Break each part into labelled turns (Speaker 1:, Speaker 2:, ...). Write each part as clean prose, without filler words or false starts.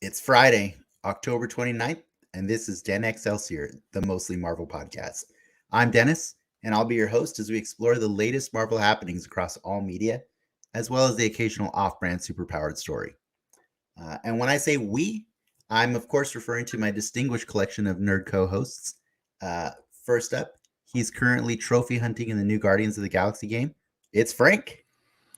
Speaker 1: It's Friday, October 29th, and this is X Celsior, the Mostly Marvel podcast. I'm Dennis, and I'll be your host as we explore the latest Marvel happenings across all media, as well as the occasional off-brand superpowered story. And when I say we, I'm of course referring to my distinguished collection of nerd co-hosts. First up, he's currently trophy hunting in the new Guardians of the Galaxy game. It's Frank.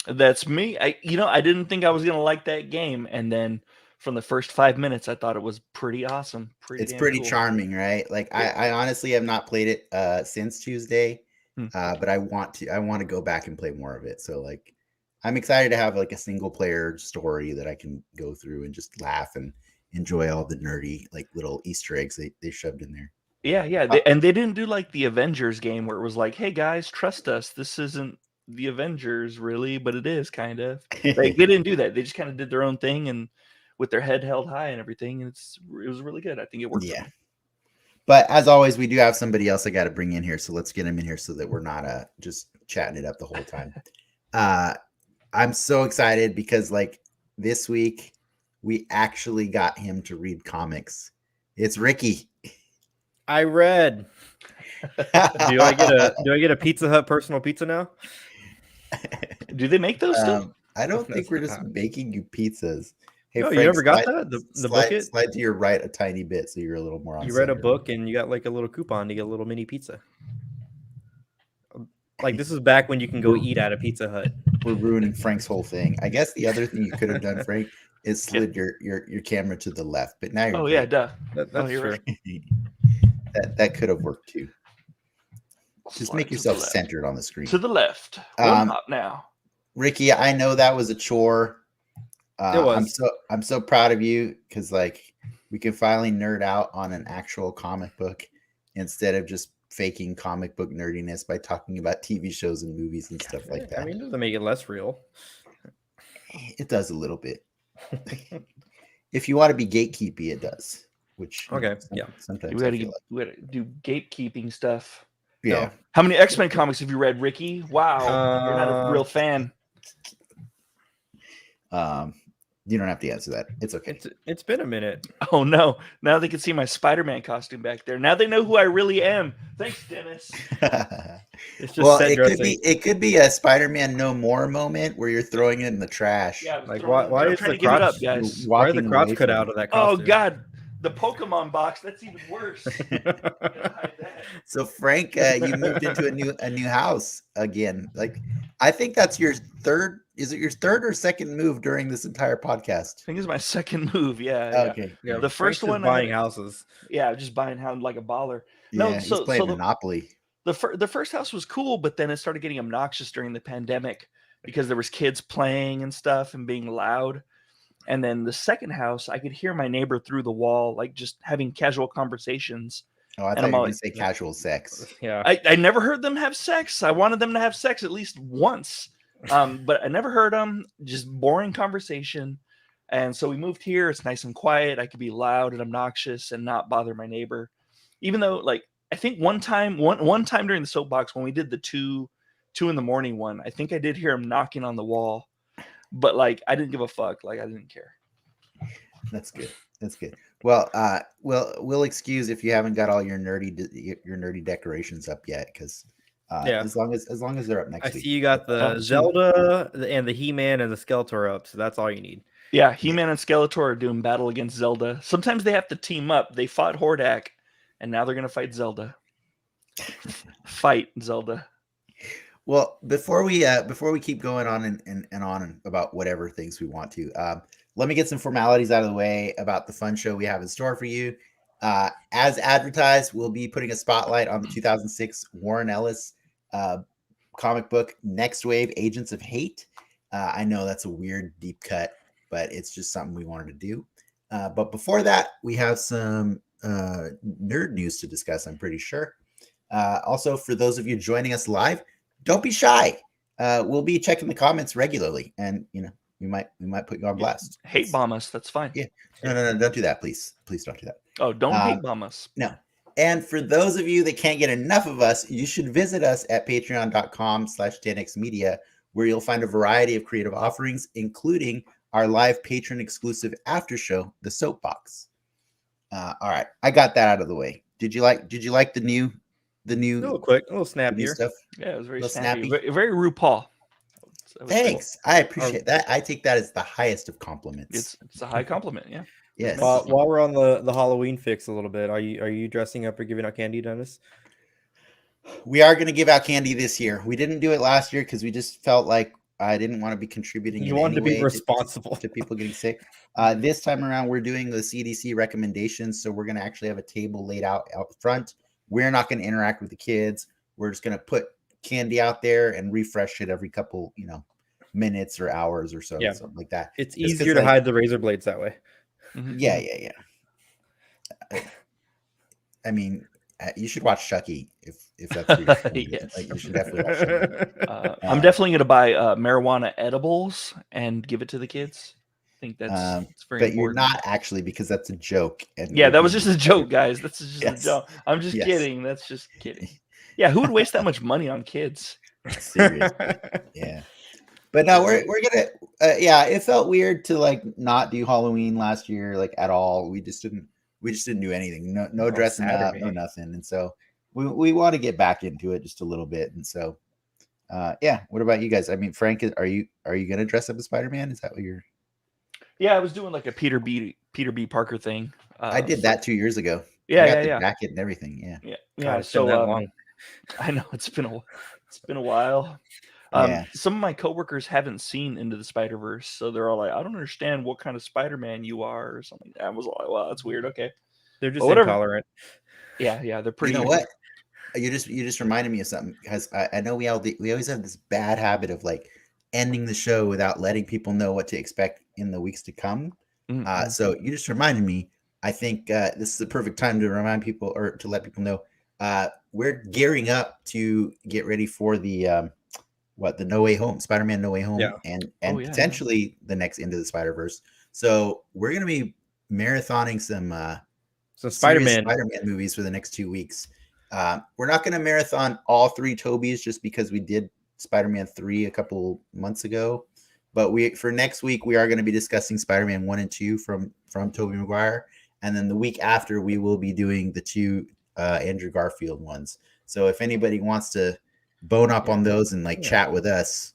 Speaker 2: That's me. I didn't think I was going to like that game, and then from the first 5 minutes, I thought it was pretty awesome.
Speaker 1: It's pretty cool. Charming, right? Like yeah. I honestly have not played it since Tuesday, but I want to go back and play more of it. So like, I'm excited to have like a single player story that I can go through and just laugh and enjoy all the nerdy like little Easter eggs they shoved in there.
Speaker 2: Yeah. And they didn't do like the Avengers game where it was like, hey guys, trust us. This isn't the Avengers really, but it is kind of. Like, they didn't do that. They just kind of did their own thing and with their head held high and everything. And it was really good. I think it worked.
Speaker 1: Yeah. But as always, we do have somebody else I got to bring in here. So let's get him in here so that we're not just chatting it up the whole time. I'm so excited because like this week we actually got him to read comics. It's Ricky.
Speaker 3: I read. Do I get a Pizza Hut personal pizza now?
Speaker 2: Do they make those still?
Speaker 1: I don't think we're just making you pizzas. Hey,
Speaker 3: no,
Speaker 1: Frank,
Speaker 3: you never got that? The bucket?
Speaker 1: Slide to your right a tiny bit so you're a little more on.
Speaker 3: You read a book and you got like a little coupon to get a little mini pizza. Like this is back when you can go eat at a Pizza Hut.
Speaker 1: We're ruining Frank's whole thing. I guess the other thing you could have done, Frank, is slid your camera to the left. But now you're
Speaker 2: yeah, duh.
Speaker 3: That's true.
Speaker 2: Right.
Speaker 1: that could have worked too. Just make yourself centered on the screen.
Speaker 2: To the left. Up now.
Speaker 1: Ricky, I know that was a chore.
Speaker 3: It was.
Speaker 1: I'm so proud of you because like we can finally nerd out on an actual comic book instead of just faking comic book nerdiness by talking about TV shows and movies and stuff like that.
Speaker 3: I mean, it doesn't make it less real.
Speaker 1: It does a little bit. If you want to be gatekeepy, it does. Which
Speaker 3: okay,
Speaker 2: sometimes we gotta do gatekeeping stuff.
Speaker 1: Yeah.
Speaker 2: No. How many X-Men comics have you read, Ricky? Wow, you're not a real fan.
Speaker 1: You don't have to answer that. It's okay.
Speaker 3: It's been a minute.
Speaker 2: Oh no! Now they can see my Spider-Man costume back there. Now they know who I really am. Thanks, Dennis.
Speaker 3: It's just
Speaker 1: it could be a Spider-Man No More moment where you're throwing it in the trash.
Speaker 2: Yeah,
Speaker 3: like why is the crotch,
Speaker 2: up, guys?
Speaker 3: Why are the crotch cut out of that costume?
Speaker 2: Oh God, the Pokemon box. That's even worse.
Speaker 1: So Frank, you moved into a new house again. Like I think that's your third. Is it your third or second move during this entire podcast?
Speaker 2: I think it's my second move. Yeah.
Speaker 1: Okay.
Speaker 3: Yeah.
Speaker 2: The first one,
Speaker 3: buying houses.
Speaker 2: Yeah, just buying houses like a baller.
Speaker 1: Yeah,
Speaker 2: no,
Speaker 1: he's playing Monopoly.
Speaker 2: The first house was cool, but then it started getting obnoxious during the pandemic because there was kids playing and stuff and being loud. And then the second house, I could hear my neighbor through the wall, like just having casual conversations.
Speaker 1: Oh, I thought you were going to say casual sex.
Speaker 3: Yeah.
Speaker 2: I never heard them have sex. I wanted them to have sex at least once. But I never heard them. Just boring conversation. And so we moved here. It's nice and quiet. I could be loud and obnoxious and not bother my neighbor. Even though, like, I think one time during the soapbox when we did the two in the morning one, I think I did hear him knocking on the wall. But like, I didn't give a fuck. Like, I didn't care.
Speaker 1: That's good. Well, we'll excuse if you haven't got all your nerdy decorations up yet, because as long as they're up next week.
Speaker 3: I see you got the Zelda and the He-Man and the Skeletor up, so that's all you need.
Speaker 2: Yeah, He-Man and Skeletor are doing battle against Zelda. Sometimes they have to team up. They fought Hordak, and now they're gonna fight Zelda. Fight Zelda.
Speaker 1: Well, before we keep going on and on about whatever things we want to, let me get some formalities out of the way about the fun show we have in store for you. As advertised, we'll be putting a spotlight on the 2006 Warren Ellis comic book, Nextwave, Agents of H.A.T.E. I know that's a weird deep cut, but it's just something we wanted to do. But before that, we have some nerd news to discuss, I'm pretty sure. Also, for those of you joining us live, don't be shy. We'll be checking the comments regularly, and we might put you on blast.
Speaker 2: Hate bomb us. That's fine.
Speaker 1: Yeah. No, don't do that, please. Please don't do that.
Speaker 2: Oh, don't hate bomb us.
Speaker 1: No. And for those of you that can't get enough of us, you should visit us at patreon.com/10xmedia, where you'll find a variety of creative offerings, including our live patron exclusive after show, The Soapbox. All right, I got that out of the way. Did you like the new
Speaker 3: A little quick, a little snappier
Speaker 1: stuff?
Speaker 2: Yeah, it was very
Speaker 1: snappy.
Speaker 2: Very RuPaul.
Speaker 1: Thanks. Cool. I appreciate that. I take that as the highest of compliments.
Speaker 2: It's a high compliment. Yeah.
Speaker 1: Yes.
Speaker 3: While we're on the Halloween fix a little bit, are you dressing up or giving out candy, Dennis?
Speaker 1: We are going to give out candy this year. We didn't do it last year because we just felt like I didn't want to be contributing.
Speaker 3: You wanted to be responsible
Speaker 1: to people getting sick. This time around, we're doing the CDC recommendations, so we're going to actually have a table laid out front. We're not going to interact with the kids. We're just going to put candy out there and refresh it every couple, minutes or hours or so, something like that.
Speaker 3: It's easier to hide the razor blades that way.
Speaker 2: Mm-hmm.
Speaker 1: Yeah. I mean, you should watch Chucky if that's what you're
Speaker 2: yes.
Speaker 1: Like, you should definitely watch Chucky.
Speaker 2: I'm definitely going to buy marijuana edibles and give it to the kids. I think that's very
Speaker 1: but
Speaker 2: important.
Speaker 1: You're not actually, because that's a joke. And
Speaker 2: yeah, that was just a joke, guys. That's just a joke. I'm just
Speaker 1: Yes.
Speaker 2: kidding. That's just kidding. Yeah, who would waste that much money on kids?
Speaker 1: Seriously. Yeah. But no, we're gonna it felt weird to not do Halloween last year at all. We just didn't do anything. No dressing up, no nothing. And so we want to get back into it just a little bit. And so what about you guys? I mean, Frank, are you gonna dress up as Spider-Man? Is that what you're?
Speaker 2: Yeah, I was doing a Peter B. Parker thing.
Speaker 1: I did that 2 years ago.
Speaker 2: Yeah,
Speaker 1: the jacket and everything.
Speaker 2: Yeah. So long. I know it's been a while. Some of my coworkers haven't seen Into the Spider-Verse, so they're all like, "I don't understand what kind of Spider-Man you are," or something. I was like, "Well, that's weird." Okay,
Speaker 3: they're just intolerant.
Speaker 2: Yeah, they're pretty.
Speaker 1: You know what? You just reminded me of something, because I know we always have this bad habit of ending the show without letting people know what to expect in the weeks to come.
Speaker 2: Mm-hmm.
Speaker 1: So you just reminded me. I think this is the perfect time to remind people, or to let people know, we're gearing up to get ready for the the No Way Home, Spider-Man No Way Home, and potentially the next Into the Spider-Verse. So we're going to be marathoning some Spider-Man movies for the next 2 weeks. We're not going to marathon all 3 Tobys just because we did Spider-Man 3 a couple months ago. But for next week, we are going to be discussing Spider-Man 1 and 2 from Tobey Maguire. And then the week after, we will be doing the 2 Andrew Garfield ones. So if anybody wants to bone up on those and chat with us,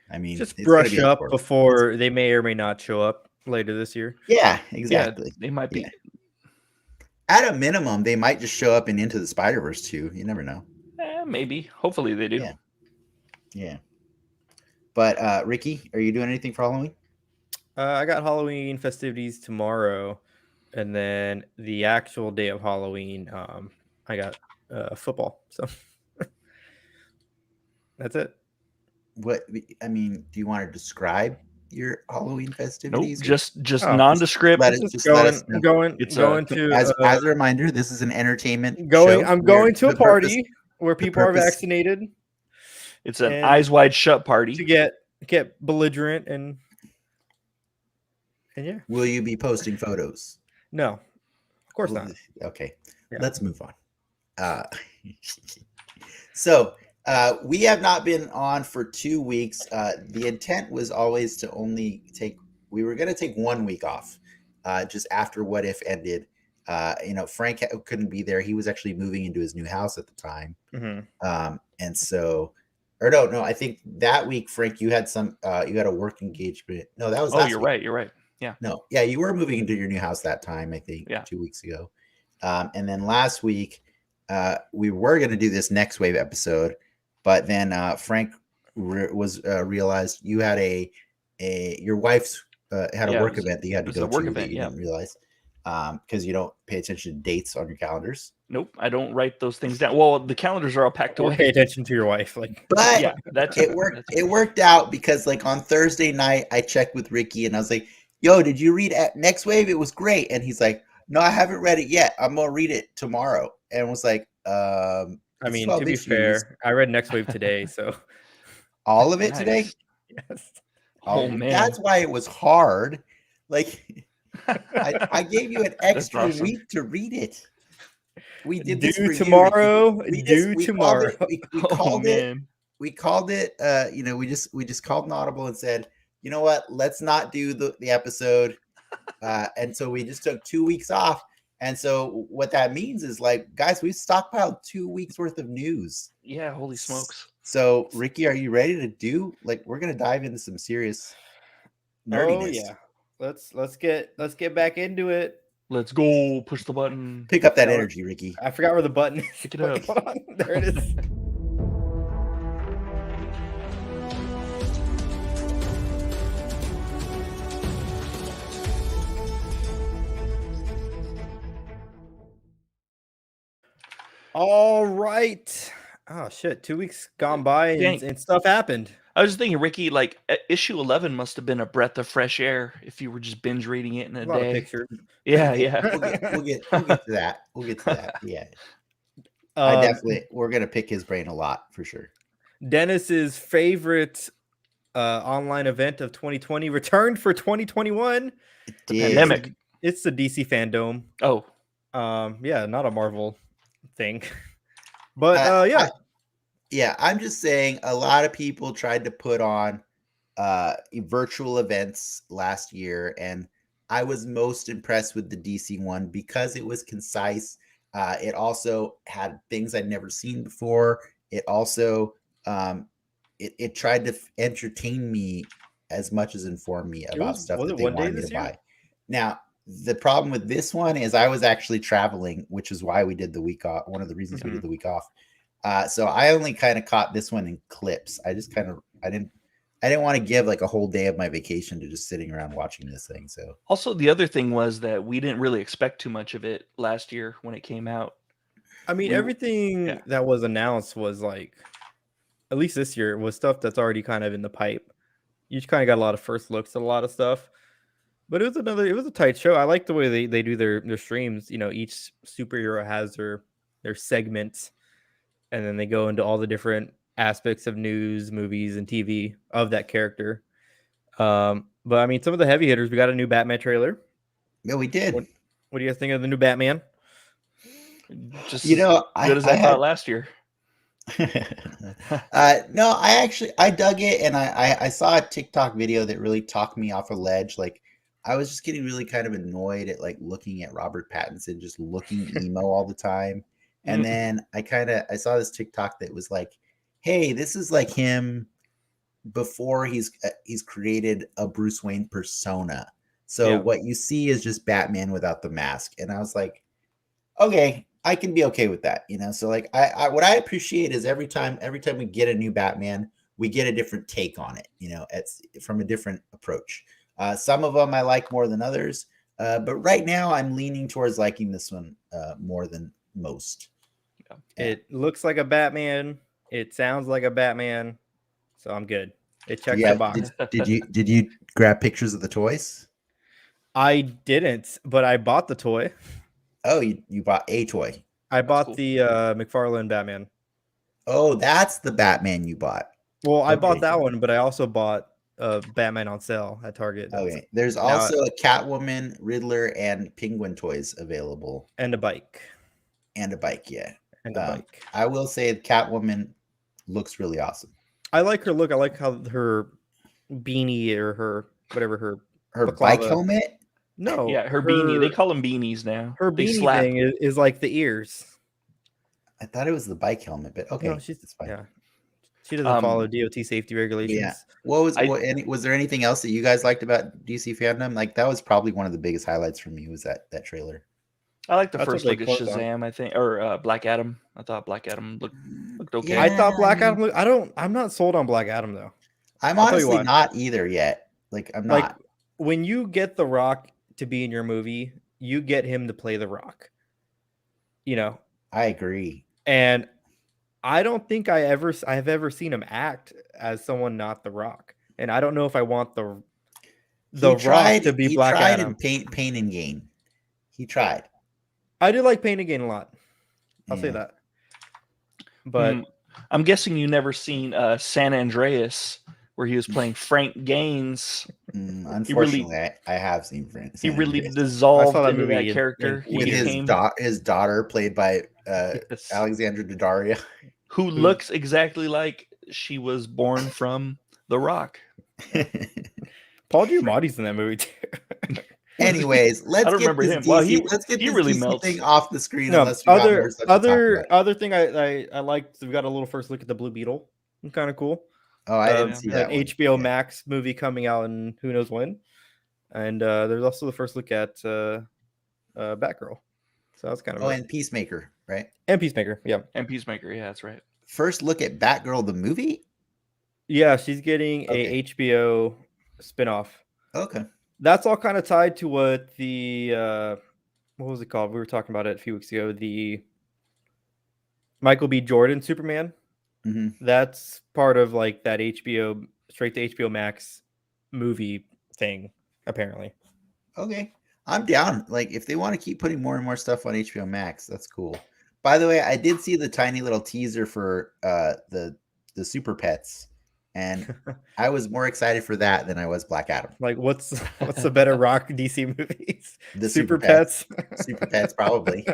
Speaker 1: I mean,
Speaker 3: just brush up before they may or may not show up later this year.
Speaker 1: Yeah, exactly.
Speaker 2: Yeah, they might be.
Speaker 1: Yeah. At a minimum, they might just show up in Into the Spider-Verse too. You never know.
Speaker 2: Maybe. Hopefully they do.
Speaker 1: Yeah. But Ricky, are you doing anything for Halloween?
Speaker 3: I got Halloween festivities tomorrow, and then the actual day of Halloween, I got football. So that's it.
Speaker 1: Do you want to describe your Halloween festivities?
Speaker 2: Nope, just nondescript.
Speaker 3: Going to
Speaker 1: as a reminder, this is an entertainment
Speaker 3: show.
Speaker 1: I'm
Speaker 3: going to a party where people are vaccinated.
Speaker 2: It's an eyes wide shut party
Speaker 3: to get belligerent and yeah.
Speaker 1: Will you be posting photos?
Speaker 3: No, of course not.
Speaker 1: Okay, let's move on. So we have not been on for 2 weeks. The intent was always to we were going to take 1 week off just after What If ended. Frank couldn't be there. He was actually moving into his new house at the time.
Speaker 3: Mm-hmm.
Speaker 1: And so, no, I think that week, Frank, you had you had a work engagement. No, that was last week.
Speaker 2: You're right. Yeah.
Speaker 1: No, yeah, you were moving into your new house that time, I think, 2 weeks ago. And then last week, we were going to do this Nextwave episode, but then Frank realized you had your wife's had a work event that you had to go to that you didn't realize because you don't pay attention to dates on your calendars.
Speaker 2: Nope, I don't write those things down. Well, the calendars are all packed away.
Speaker 3: Pay attention to your wife,
Speaker 1: but it worked. It worked out because on Thursday night, I checked with Ricky and I was like, "Yo, did you read Nextwave? It was great." And he's like, No, I haven't read it yet. I'm gonna read it tomorrow. And was like,
Speaker 3: I
Speaker 1: it's
Speaker 3: mean,
Speaker 1: 12
Speaker 3: to be
Speaker 1: issues.
Speaker 3: fair, I read Nextwave today, so
Speaker 1: All of it today.
Speaker 2: Nice.
Speaker 3: yes.
Speaker 2: Oh man,
Speaker 1: That's why it was hard. Like I gave you an extra
Speaker 2: awesome.
Speaker 1: week to read it. We did
Speaker 3: Due
Speaker 1: this for
Speaker 3: tomorrow.
Speaker 1: you.
Speaker 3: Due
Speaker 1: We
Speaker 3: tomorrow.
Speaker 1: called it. We
Speaker 2: Oh
Speaker 1: called it.
Speaker 2: man,
Speaker 1: We called it. We just called an audible and said, you know what? Let's not do the episode. And so we just took 2 weeks off. And so what that means is, like, guys, we've stockpiled 2 weeks worth of news.
Speaker 2: yeah, holy smokes.
Speaker 1: So Ricky, are you ready to do, like, we're gonna dive into some serious nerdiness?
Speaker 3: Oh yeah. Let's get back into it.
Speaker 2: Let's go. Push the button.
Speaker 1: Pick up that
Speaker 3: Now-
Speaker 1: energy, Ricky.
Speaker 3: I forgot where the button is.
Speaker 2: Pick it up.
Speaker 3: Hold on. There it is. All right. Oh shit! 2 weeks gone by
Speaker 2: Dang.
Speaker 3: and stuff happened.
Speaker 2: I was just thinking, Ricky, like issue 11 must have been a breath of fresh air if you were just binge reading it in a
Speaker 3: A lot of
Speaker 2: day.
Speaker 3: pictures.
Speaker 2: Yeah,
Speaker 1: Okay,
Speaker 2: yeah.
Speaker 1: We'll get to that. We'll get to that. Yeah. I definitely, we're gonna pick his brain a lot for sure.
Speaker 3: Dennis's favorite online event of 2020 returned for 2021.
Speaker 2: The pandemic.
Speaker 3: It's the DC Fandom.
Speaker 2: Oh,
Speaker 3: Yeah, not a Marvel thing. But yeah.
Speaker 1: I'm just saying, a lot of people tried to put on virtual events last year, and I was most impressed with the DC one because it was concise. It also had things I'd never seen before. It also it tried to entertain me as much as inform me about stuff that they wanted me to buy. Now, the problem with this one is I was actually traveling, which is why we did the week off. One of the reasons we did the week off. So I only kind of caught this one in clips. I didn't want to give like a whole day of my vacation to just sitting around watching this thing. So
Speaker 2: also the other thing was that we didn't really expect too much of it last year when it came out.
Speaker 3: I mean, everything that was announced was like, at least this year, was stuff that's already kind of in the pipe. You just kind of got a lot of first looks at a lot of stuff. But it was a tight show. I like the way they do their streams. You know, each superhero has their segments, and then they go into all the different aspects of news, movies, and TV of that character. But I mean, some of the heavy hitters. We got a new Batman trailer.
Speaker 1: yeah, we did.
Speaker 3: What do you guys think of the new Batman?
Speaker 2: Just
Speaker 1: good
Speaker 2: as I thought last year.
Speaker 1: No, I dug it, and I saw a TikTok video that really talked me off a ledge. Like, I was just getting really kind of annoyed at like looking at Robert Pattinson just looking emo all the time. And then I saw this TikTok that was like, hey, this is like him before he's created a Bruce Wayne persona. So what you see is just Batman without the mask. And I was like, okay, I can be okay with that, you know. So like I what I appreciate is every time we get a new Batman, we get a different take on it, you know, it's from a different approach. Some of them I like more than others, but right now I'm leaning towards liking this one more than most.
Speaker 3: It looks like a Batman. It sounds like a Batman. So I'm good. It checks the box.
Speaker 1: Did you grab pictures of the toys?
Speaker 3: I didn't, but I bought the toy.
Speaker 1: Oh, you bought a toy.
Speaker 3: I bought the McFarlane Batman.
Speaker 1: Oh, that's the Batman you bought.
Speaker 3: Well, I bought that one, but I also bought Batman on sale at Target.
Speaker 1: Okay. There's also a Catwoman, Riddler, and Penguin toys available.
Speaker 3: And a bike.
Speaker 1: And a bike, yeah.
Speaker 3: And a bike.
Speaker 1: I will say Catwoman looks really awesome.
Speaker 3: I like her look. I like how her beanie or her whatever
Speaker 1: her bike helmet.
Speaker 3: No,
Speaker 2: yeah, her beanie. They call them beanies now.
Speaker 3: Her beanie thing is like the ears.
Speaker 1: I thought it was the bike helmet, but okay,
Speaker 3: no,
Speaker 1: she's fine.
Speaker 3: Yeah, she doesn't follow DOT safety regulations.
Speaker 1: Yeah. Was there anything else that you guys liked about DC Fandom? Like that was probably one of the biggest highlights for me was that trailer.
Speaker 2: I like the first look at Shazam, I think, or Black Adam. I thought Black Adam looked okay.
Speaker 3: Yeah, I thought Black Adam I'm not sold on Black Adam though.
Speaker 1: I'm honestly not either yet. Like I'm not.
Speaker 3: Like when you get The Rock to be in your movie, you get him to play The Rock. You know.
Speaker 1: I agree.
Speaker 3: And I don't think I have ever seen him act as someone not The Rock. And I don't know if I want the Rock to be Black Adam.
Speaker 1: In Pain and Gain. He tried.
Speaker 3: I did like Pain Again a lot. I'll say
Speaker 1: Yeah.
Speaker 3: that. But
Speaker 2: I'm guessing you never seen San Andreas, where he was playing Frank Gaines.
Speaker 1: Unfortunately, I have seen Friends.
Speaker 2: He really
Speaker 3: I
Speaker 2: dissolved
Speaker 3: saw that
Speaker 2: into
Speaker 3: movie
Speaker 2: that character. He
Speaker 1: with
Speaker 2: became
Speaker 1: his daughter, played by
Speaker 2: yes,
Speaker 1: Alexandra Daddario.
Speaker 2: who looks exactly like she was born from The Rock.
Speaker 3: Paul Giamatti's in that movie too.
Speaker 1: Anyways,
Speaker 2: I
Speaker 1: let's
Speaker 2: don't
Speaker 1: get
Speaker 2: remember
Speaker 1: this
Speaker 2: him. Well,
Speaker 1: DC. Let's get
Speaker 2: he
Speaker 1: this
Speaker 2: really
Speaker 1: DC
Speaker 2: melts.
Speaker 1: thing off the screen.
Speaker 3: No,
Speaker 1: Unless we got more stuff to talk about.
Speaker 3: other thing I liked. We got a little first look at the Blue Beetle. Kind of cool.
Speaker 1: Oh, I didn't see that
Speaker 3: An
Speaker 1: one.
Speaker 3: HBO Max movie coming out in who knows when. And there's also the first look at Batgirl. So that's kind of
Speaker 1: and Peacemaker, right?
Speaker 3: and Peacemaker. Yeah,
Speaker 2: And Peacemaker, yeah, that's right.
Speaker 1: First look at Batgirl the movie.
Speaker 3: yeah, she's getting
Speaker 1: Okay.
Speaker 3: a HBO spinoff.
Speaker 1: Okay.
Speaker 3: That's all kind of tied to what the what was it called? We were talking about it a few weeks ago. The Michael B. Jordan Superman.
Speaker 1: Mm-hmm.
Speaker 3: That's part of like that HBO straight to HBO Max movie thing, apparently.
Speaker 1: Okay. I'm down. Like, if they want to keep putting more and more stuff on HBO Max, that's cool. By the way, I did see the tiny little teaser for the Super Pets, and I was more excited for that than I was Black Adam.
Speaker 3: Like, what's the better Rock DC movies?
Speaker 1: The
Speaker 3: Super Pets.
Speaker 1: Super Pets, probably.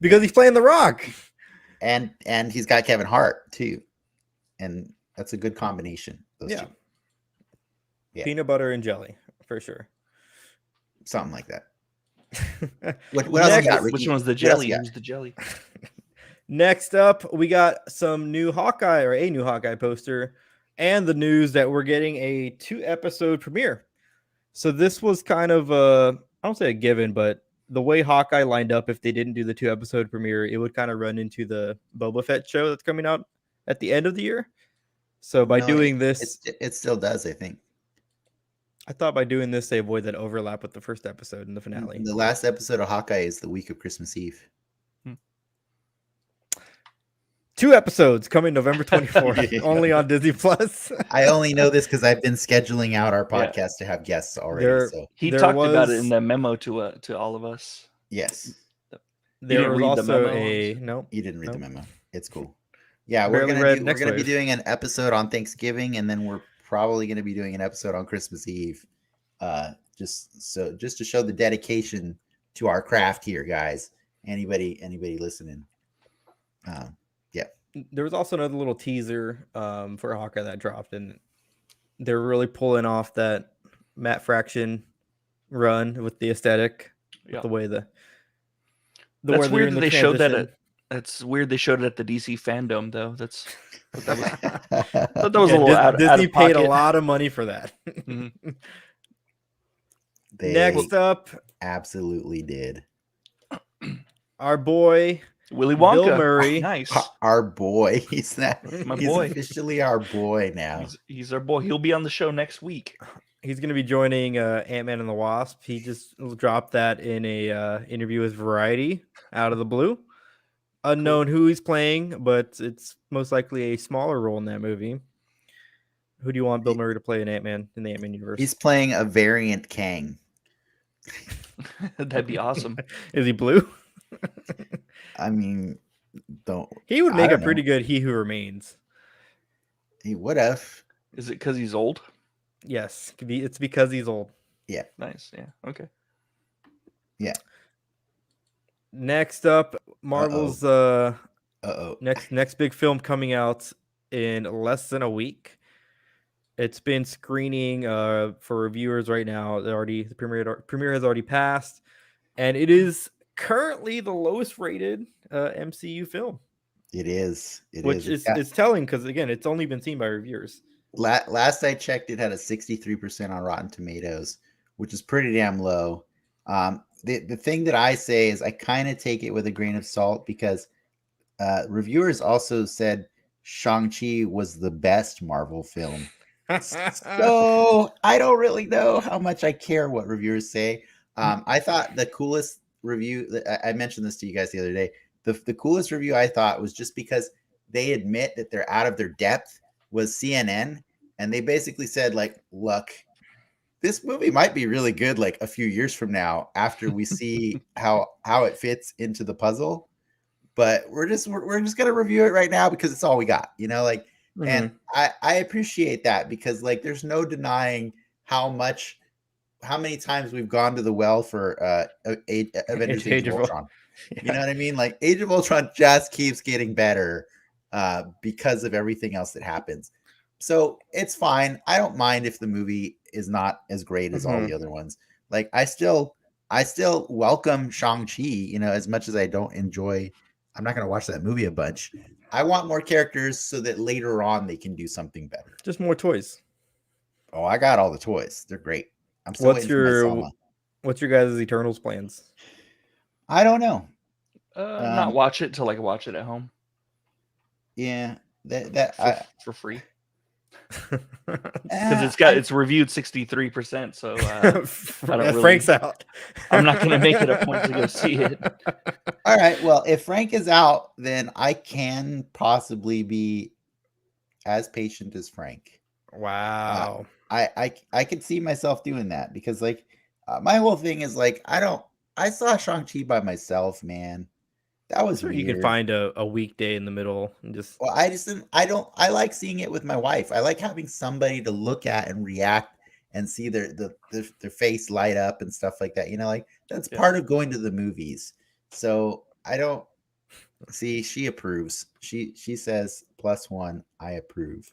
Speaker 3: Because he's playing The Rock.
Speaker 1: And he's got Kevin Hart too, and that's a good combination. Those two. Yeah.
Speaker 3: Peanut butter and jelly for sure.
Speaker 1: Something like that. What
Speaker 3: Next-
Speaker 1: else you got, Ricky?
Speaker 2: Which one's the
Speaker 1: What else
Speaker 2: jelly?
Speaker 1: you got?
Speaker 2: Who's the jelly?
Speaker 3: Next up, we got some new Hawkeye or a new Hawkeye poster and the news that we're getting a 2-episode premiere. So this was kind of I don't say a given, but the way Hawkeye lined up, if they didn't do the 2-episode premiere, it would kind of run into the Boba Fett show that's coming out at the end of the year. So by doing this,
Speaker 1: it still does, I think.
Speaker 3: I thought by doing this, they avoid that overlap with the first episode and the finale.
Speaker 1: The last episode of Hawkeye is the week of Christmas Eve.
Speaker 3: 2 episodes coming November 24th, only on Disney Plus.
Speaker 1: I only know this because I've been scheduling out our podcast to have guests already. So
Speaker 2: He
Speaker 3: There
Speaker 2: talked about it
Speaker 3: was-
Speaker 2: in the memo to all of us.
Speaker 1: yes,
Speaker 3: There
Speaker 2: didn't
Speaker 3: was
Speaker 2: read the
Speaker 3: also
Speaker 2: memo?
Speaker 3: no.
Speaker 1: you didn't read the
Speaker 3: Nope.
Speaker 1: memo. It's cool. Yeah, we're
Speaker 3: Barely read
Speaker 1: gonna be
Speaker 3: Nextwave.
Speaker 1: doing an episode on Thanksgiving, and then we're probably gonna be doing an episode on Christmas Eve. Just to show the dedication to our craft here, guys. Anybody listening?
Speaker 3: There was also another little teaser for Hawkeye that dropped, and they're really pulling off that Matt Fraction run with the aesthetic, with
Speaker 2: Yeah.
Speaker 3: the way the
Speaker 2: That's
Speaker 3: way they're
Speaker 2: weird
Speaker 3: in
Speaker 2: that
Speaker 3: the
Speaker 2: they showed that.
Speaker 3: transition.
Speaker 2: That's weird they showed it at the DC fandom though. That was
Speaker 1: Yeah,
Speaker 2: a little
Speaker 3: Dis-
Speaker 2: out of
Speaker 3: Disney paid a
Speaker 2: pocket.
Speaker 3: lot of money for that.
Speaker 2: Mhm.
Speaker 1: they
Speaker 3: Next up,
Speaker 1: absolutely did.
Speaker 3: our boy
Speaker 2: Willy Wonka.
Speaker 3: Bill Murray.
Speaker 2: Nice.
Speaker 1: Our boy, he's
Speaker 2: My
Speaker 1: he's
Speaker 2: boy.
Speaker 1: officially our boy now.
Speaker 2: He's our boy. He'll be on the show next week.
Speaker 3: He's going to be joining Ant-Man and the Wasp. He just dropped that in a interview with Variety out of the blue. Unknown who he's playing, but it's most likely a smaller role in that movie. Who do you want Bill Murray to play in Ant-Man in the Ant-Man universe?
Speaker 1: He's playing a variant Kang.
Speaker 2: That'd be awesome.
Speaker 3: Is he blue?
Speaker 1: I mean, don't
Speaker 3: He would
Speaker 1: I
Speaker 3: make a
Speaker 1: don't
Speaker 3: pretty
Speaker 1: know.
Speaker 3: good He Who Remains.
Speaker 1: he would have.
Speaker 2: Is it because he's old?
Speaker 3: Yes, it's because he's old.
Speaker 2: Nice. Yeah. Okay.
Speaker 3: Next up, Marvel's
Speaker 1: Uh-oh.
Speaker 3: next big film coming out in less than a week. It's been screening for reviewers right now. The premiere has already passed, and it is currently the lowest rated MCU film,
Speaker 1: It is.
Speaker 3: which is it's telling because again, it's only been seen by reviewers.
Speaker 1: Last I checked, it had a 63% on Rotten Tomatoes, which is pretty damn low. The thing that I say is I kind of take it with a grain of salt because reviewers also said Shang-Chi was the best Marvel film. So I don't really know how much I care what reviewers say. I thought the coolest review, I mentioned this to you guys the other day, the coolest review I thought was just because they admit that they're out of their depth was CNN, and they basically said like, look, this movie might be really good like a few years from now after we see how it fits into the puzzle. But we're just gonna review it right now because it's all we got, you know, like. And I appreciate that because like there's no denying how many times we've gone to the well for Avengers Age of Ultron.
Speaker 3: Yeah.
Speaker 1: You know what I mean? Like Age of Ultron just keeps getting better because of everything else that happens. So it's fine. I don't mind if the movie is not as great as all the other ones. Like I still welcome Shang-Chi, you know, as much as I don't enjoy. I'm not going to watch that movie a bunch. I want more characters so that later on they can do something better.
Speaker 3: Just more toys.
Speaker 1: Oh, I got all the toys. They're great. I'm still waiting for my Selma.
Speaker 3: What's your guys' Eternals plans?
Speaker 1: I don't know.
Speaker 2: Not watch it till I can watch it at home.
Speaker 1: Yeah,
Speaker 2: for free. Because it's reviewed 63%, so
Speaker 3: Frank's out.
Speaker 2: I'm not going to make it a point to go see it.
Speaker 1: All right, well, if Frank is out, then I can possibly be as patient as Frank.
Speaker 3: Wow.
Speaker 1: I could see myself doing that because like my whole thing is like I saw Shang-Chi by myself, man. That was
Speaker 3: sure
Speaker 1: weird.
Speaker 3: You can find a weekday in the middle and just.
Speaker 1: Well, I like seeing it with my wife. I like having somebody to look at and react and see their face light up and stuff like that. You know, like that's part of going to the movies. So I don't see. She approves. She says +1. I approve.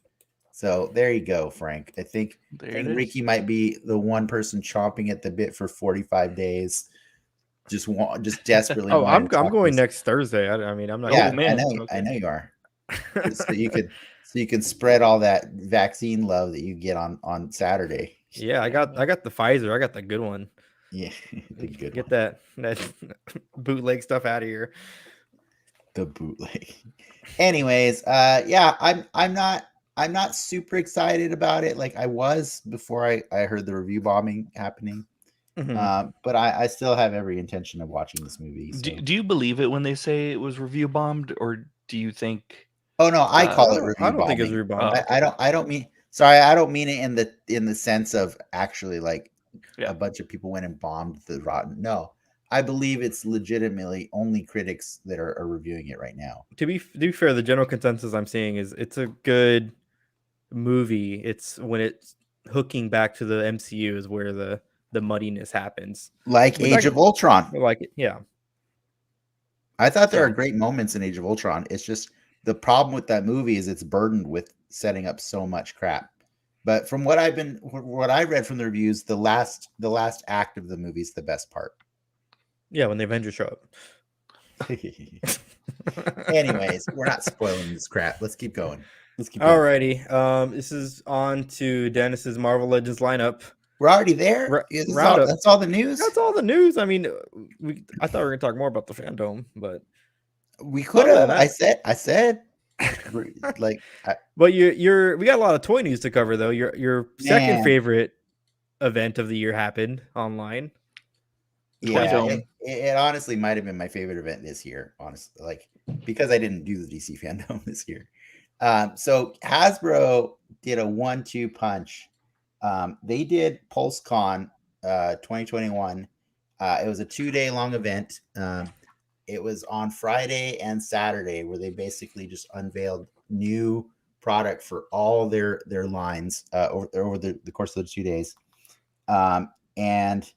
Speaker 1: So there you go, Frank. I think Ricky might be the one person chomping at the bit for 45 days. Just desperately.
Speaker 3: Oh, I'm going next Thursday. I mean, I'm not.
Speaker 1: Yeah, I know you are. so you can spread all that vaccine love that you get on Saturday.
Speaker 3: Yeah, I got the Pfizer. I got the good one.
Speaker 1: Yeah, the good
Speaker 3: get
Speaker 1: one.
Speaker 3: that bootleg stuff out of here.
Speaker 1: The bootleg. Anyways, yeah, I'm not super excited about it like I was before I heard the review bombing happening. But I still have every intention of watching this movie. So.
Speaker 2: Do you believe it when they say it was review bombed, or do you think?
Speaker 1: Oh no, I call it review bombing.
Speaker 3: I don't think it's review bombed.
Speaker 1: I don't mean. Sorry, I don't mean it in the sense of actually like a bunch of people went and bombed the Rotten. No, I believe it's legitimately only critics that are reviewing it right now.
Speaker 3: To be fair, the general consensus I'm seeing is it's a good movie. It's when it's hooking back to the MCU is where the muddiness happens,
Speaker 1: like Age of Ultron.
Speaker 3: Like it, yeah.
Speaker 1: I thought there are great moments in Age of Ultron. It's just the problem with that movie is it's burdened with setting up so much crap. But from what I read from the reviews, the last act of the movie is the best part.
Speaker 3: Yeah, when the Avengers show up.
Speaker 1: Anyways, we're not spoiling this crap. Let's keep going.
Speaker 3: Alrighty. This is on to Dennis's Marvel Legends lineup.
Speaker 1: We're already there. That's all the news.
Speaker 3: That's all the news. I mean, I thought we were gonna talk more about the fandom, but
Speaker 1: we could have. I said, like.
Speaker 3: But we got a lot of toy news to cover though. Your second favorite event of the year happened online.
Speaker 1: Yeah, it honestly might have been my favorite event this year. Honestly, like because I didn't do the DC fandom this year. So Hasbro did a 1-2 punch. They did PulseCon 2021. It was a 2-day long event. It was on Friday and Saturday where they basically just unveiled new product for all their lines over the course of the 2 days. And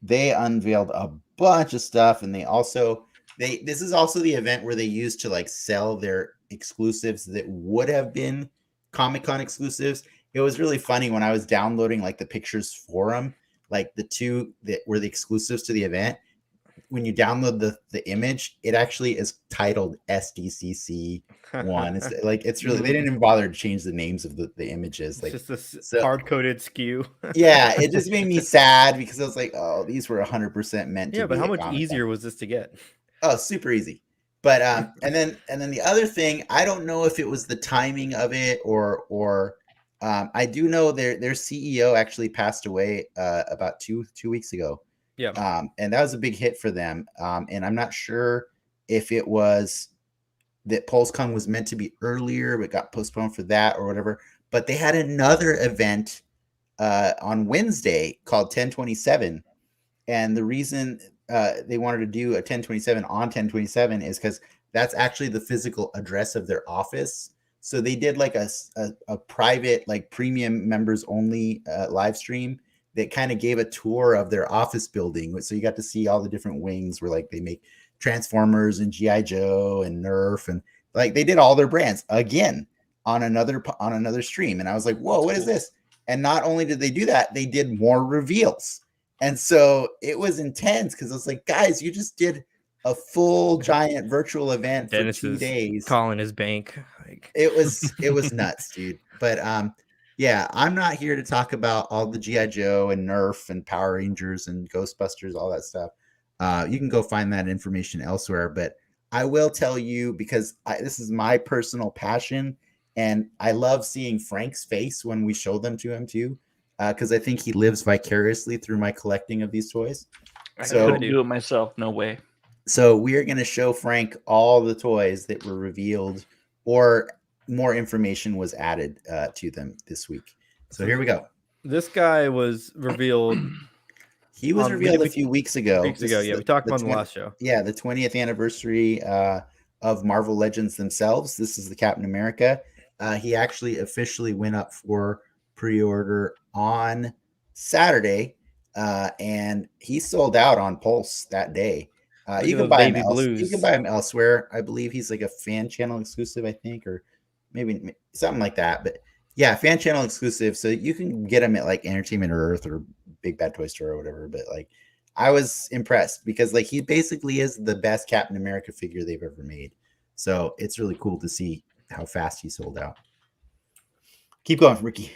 Speaker 1: they unveiled a bunch of stuff. And this is also the event where they used to like sell their exclusives that would have been Comic-Con exclusives. It was really funny when I was downloading like the pictures for them, like the two that were the exclusives to the event. When you download the image, it actually is titled SDCC one. It's really, they didn't even bother to change the names of the images. Like
Speaker 3: it's just a hard-coded SKU.
Speaker 1: Yeah, it just made me sad because I was like, oh, these were 100% meant to be.
Speaker 3: Yeah, but how much easier was this to get?
Speaker 1: Oh, super easy. But and then the other thing, I don't know if it was the timing of it or I do know their CEO actually passed away about two weeks ago.
Speaker 3: Yeah.
Speaker 1: And that was a big hit for them. And I'm not sure if it was that PulseCon was meant to be earlier, but got postponed for that or whatever. But they had another event on Wednesday called 1027. And the reason they wanted to do a 1027 on 1027 is because that's actually the physical address of their office. So they did like a private, like premium members only live stream that kind of gave a tour of their office building. So you got to see all the different wings where like they make Transformers and G.I. Joe and Nerf, and like they did all their brands again on another stream. And I was like, whoa, what is this? And not only did they do that, they did more reveals. And so it was intense because I was like, guys, you just did a full giant virtual event
Speaker 3: Dennis
Speaker 1: for 2 days.
Speaker 3: Calling his bank. Like
Speaker 1: It was nuts, dude. But yeah, I'm not here to talk about all the G.I. Joe and Nerf and Power Rangers and Ghostbusters, all that stuff. You can go find that information elsewhere. But I will tell you, because this is my personal passion, and I love seeing Frank's face when we show them to him too, because I think he lives vicariously through my collecting of these toys.
Speaker 2: I couldn't do it myself. No way.
Speaker 1: So we are going to show Frank all the toys that were revealed, or more information was added to them this week. So here we go.
Speaker 3: This guy was revealed.
Speaker 1: He was revealed a few weeks ago.
Speaker 3: We talked about on the last show.
Speaker 1: Yeah, the 20th anniversary of Marvel Legends themselves. This is the Captain America. He actually officially went up for pre-order on Saturday, and he sold out on Pulse that day. You can buy him elsewhere. I believe he's like a fan channel exclusive, I think, or maybe something like that. But yeah, fan channel exclusive. So you can get him at like Entertainment Earth or Big Bad Toy Store or whatever. But like, I was impressed because like he basically is the best Captain America figure they've ever made. So it's really cool to see how fast he sold out. Keep going, Ricky.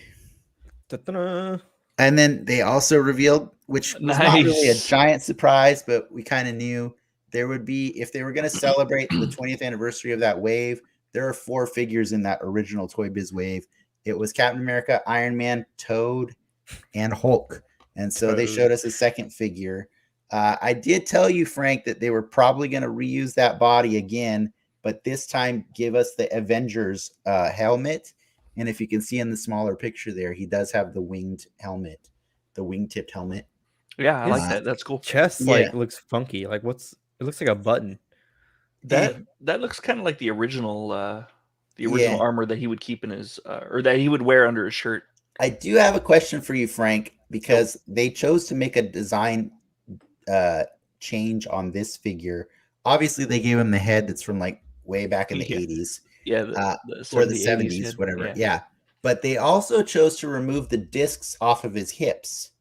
Speaker 3: Da-da-da.
Speaker 1: And then they also revealed, which was not really a giant surprise, but we kind of knew there would be, if they were going to celebrate the 20th anniversary of that wave, there are 4 figures in that original Toy Biz wave. It was Captain America, Iron Man, Toad, and Hulk. And so they showed us a second figure. I did tell you, Frank, that they were probably going to reuse that body again, but this time give us the Avengers helmet. And if you can see in the smaller picture there, he does have the winged helmet, the wing-tipped helmet.
Speaker 2: Yeah, I like that. That's cool.
Speaker 3: Chest looks funky. Like it looks like a button.
Speaker 2: That looks kind of like the original armor that he would keep in his or that he would wear under his shirt.
Speaker 1: I do have a question for you, Frank, because they chose to make a design change on this figure. Obviously, they gave him the head that's from like way back in the 80s.
Speaker 2: Yeah,
Speaker 1: or the 70s, whatever. Yeah. But they also chose to remove the discs off of his hips.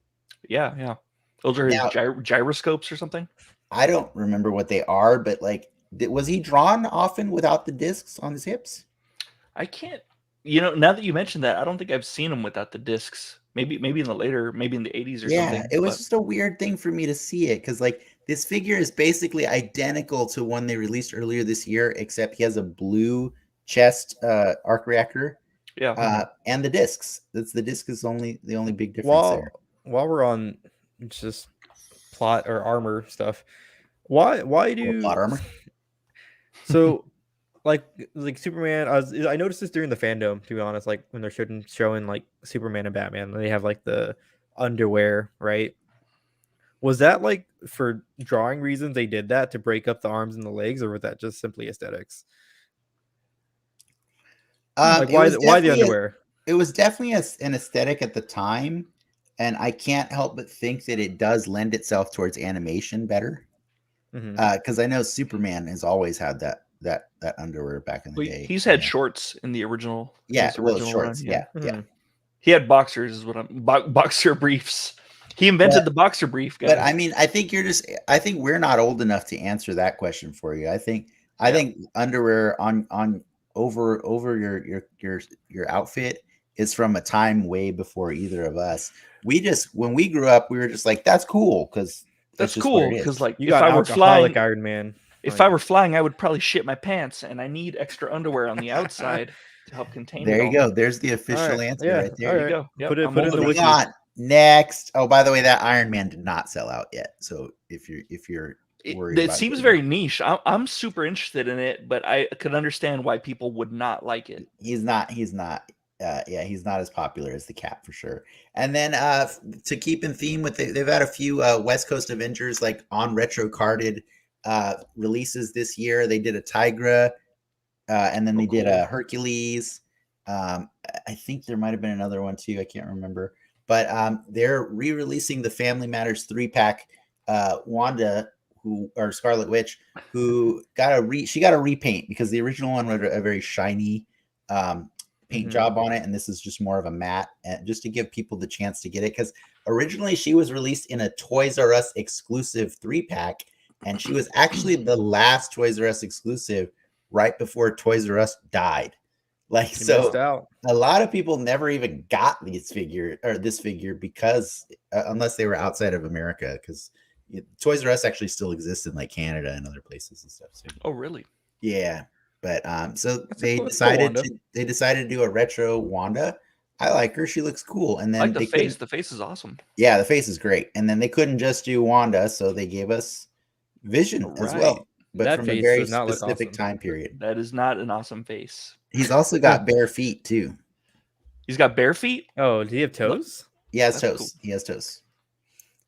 Speaker 2: Yeah. Those are his gyroscopes or something?
Speaker 1: I don't remember what they are, but like, was he drawn often without the discs on his hips?
Speaker 2: I can't, now that you mentioned that, I don't think I've seen him without the discs. Maybe in the in the 80s or something.
Speaker 1: Yeah, it was just a weird thing for me to see it, because like this figure is basically identical to one they released earlier this year, except he has a blue chest arc reactor.
Speaker 3: Yeah.
Speaker 1: And the discs. The disc is the only big difference there.
Speaker 3: While we're on just plot or armor stuff, why do
Speaker 1: plot armor?
Speaker 3: So like Superman, I noticed this during the fandom, to be honest, like when they're showing like Superman and Batman, they have like the underwear, right? Was that like for drawing reasons they did that to break up the arms and the legs, or was that just simply aesthetics? Like why the underwear?
Speaker 1: It was definitely an aesthetic at the time, and I can't help but think that it does lend itself towards animation better. Because I know Superman has always had that underwear back in the day.
Speaker 2: He's had shorts in the original.
Speaker 1: Yeah, shorts. Yeah.
Speaker 2: He had boxers, boxer briefs. He invented the boxer brief, guys.
Speaker 1: But I mean, I think we're not old enough to answer that question for you. I think underwear on over your outfit is from a time way before either of us. When we grew up, we were just like, that's cool because
Speaker 2: that's cool because like
Speaker 3: if I were flying, Iron Man.
Speaker 2: If I were flying, I would probably shit my pants, and I need extra underwear on the outside to help contain.
Speaker 1: There you go. There's the official answer right there.
Speaker 2: You go. Yep.
Speaker 3: Put it in the wiki.
Speaker 1: Next. Oh, by the way, that Iron Man did not sell out yet. So if you're worried,
Speaker 2: it seems very niche. I'm super interested in it, but I could understand why people would not like it.
Speaker 1: He's not. Yeah, he's not as popular as the Cap for sure. And then to keep in theme with it, they've had a few West Coast Avengers like on retro carded releases this year. They did a Tigra, and then they did a Hercules. I think there might have been another one too. I can't remember. But they're re-releasing the Family Matters 3-pack. Wanda, or Scarlet Witch, who got a repaint because the original one had a very shiny paint job on it, and this is just more of a matte, and just to give people the chance to get it, because originally she was released in a Toys R Us exclusive 3-pack, and she was actually the last Toys R Us exclusive right before Toys R Us died. Like, so a lot of people never even got this figure because unless they were outside of America, because Toys R Us actually still exists in like Canada and other places and stuff. So.
Speaker 2: Oh, really?
Speaker 1: Yeah. But so they decided to do a retro Wanda. I like her. She looks cool. And then
Speaker 2: I like the face. The face is awesome.
Speaker 1: Yeah, the face is great. And then they couldn't just do Wanda, so they gave us Vision as well. But that from a very specific time period.
Speaker 2: That is not an awesome face.
Speaker 1: He's also got bare feet too.
Speaker 2: He's got bare feet?
Speaker 3: Oh, does he have toes?
Speaker 1: He has toes. Cool. He has toes.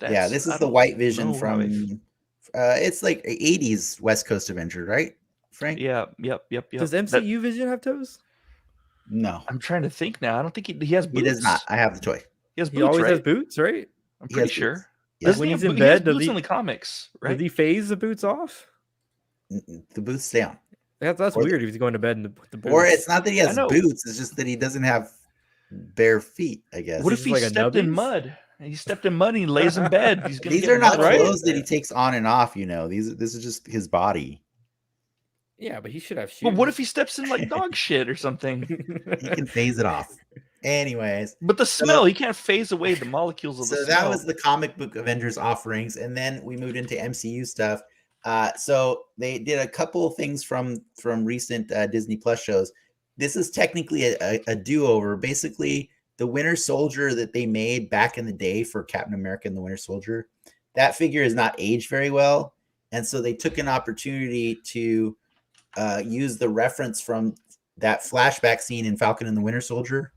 Speaker 1: Yeah, this is the white Vision from it's like 80s West Coast Avenger, right? Frank?
Speaker 2: Yeah, yep.
Speaker 3: Does MCU Vision have toes?
Speaker 1: No.
Speaker 2: I'm trying to think now. I don't think he has boots.
Speaker 1: He does not. I have the toy.
Speaker 2: He has boots,
Speaker 3: he always has boots, right?
Speaker 2: I'm pretty sure.
Speaker 1: Yes.
Speaker 3: When he's in bed,
Speaker 2: does he in the comics, right?
Speaker 3: Does he phase the boots off?
Speaker 1: The boots stay on.
Speaker 3: That's weird if he's going to bed in the boots.
Speaker 1: Or it's not that he has boots, it's just that he doesn't have bare feet, I guess.
Speaker 2: What if he stepped in mud? He stepped in mud and he lays in bed.
Speaker 1: These are not clothes that he takes on and off, you know. This is just his body.
Speaker 3: Yeah, but he should have shoes.
Speaker 2: But what if he steps in like dog shit or something?
Speaker 1: He can phase it off. Anyways.
Speaker 2: But the smell, he can't phase away the molecules of the smell.
Speaker 1: So that was the comic book Avengers offerings. And then we moved into MCU stuff. So they did a couple of things from recent Disney Plus shows. This is technically a do-over. Basically, the Winter Soldier that they made back in the day for Captain America and the Winter Soldier, that figure is not aged very well. And so they took an opportunity to use the reference from that flashback scene in Falcon and the Winter Soldier,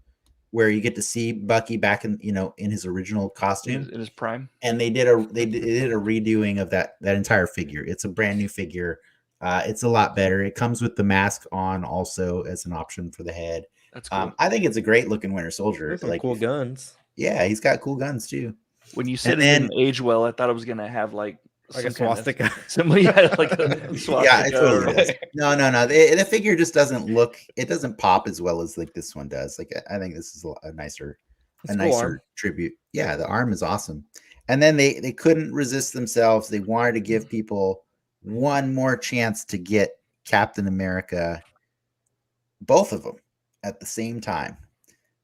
Speaker 1: where you get to see Bucky back in his original costume
Speaker 2: in his prime. And
Speaker 1: they did a redoing of that entire figure. It's a brand new figure. It's a lot better. It comes with the mask on also as an option for the head.
Speaker 2: That's cool.
Speaker 1: I think it's a great looking Winter Soldier.
Speaker 3: There's some cool guns.
Speaker 1: Yeah, he's got cool guns too.
Speaker 2: When you said it didn't age well, I thought it was gonna have like
Speaker 3: a swastika.
Speaker 2: Like a swastika.
Speaker 1: Yeah, it totally does. No. The figure just doesn't look. It doesn't pop as well as like this one does. Like I think this is a nicer tribute. Yeah, the arm is awesome. And then they couldn't resist themselves. They wanted to give people one more chance to get Captain America, both of them at the same time.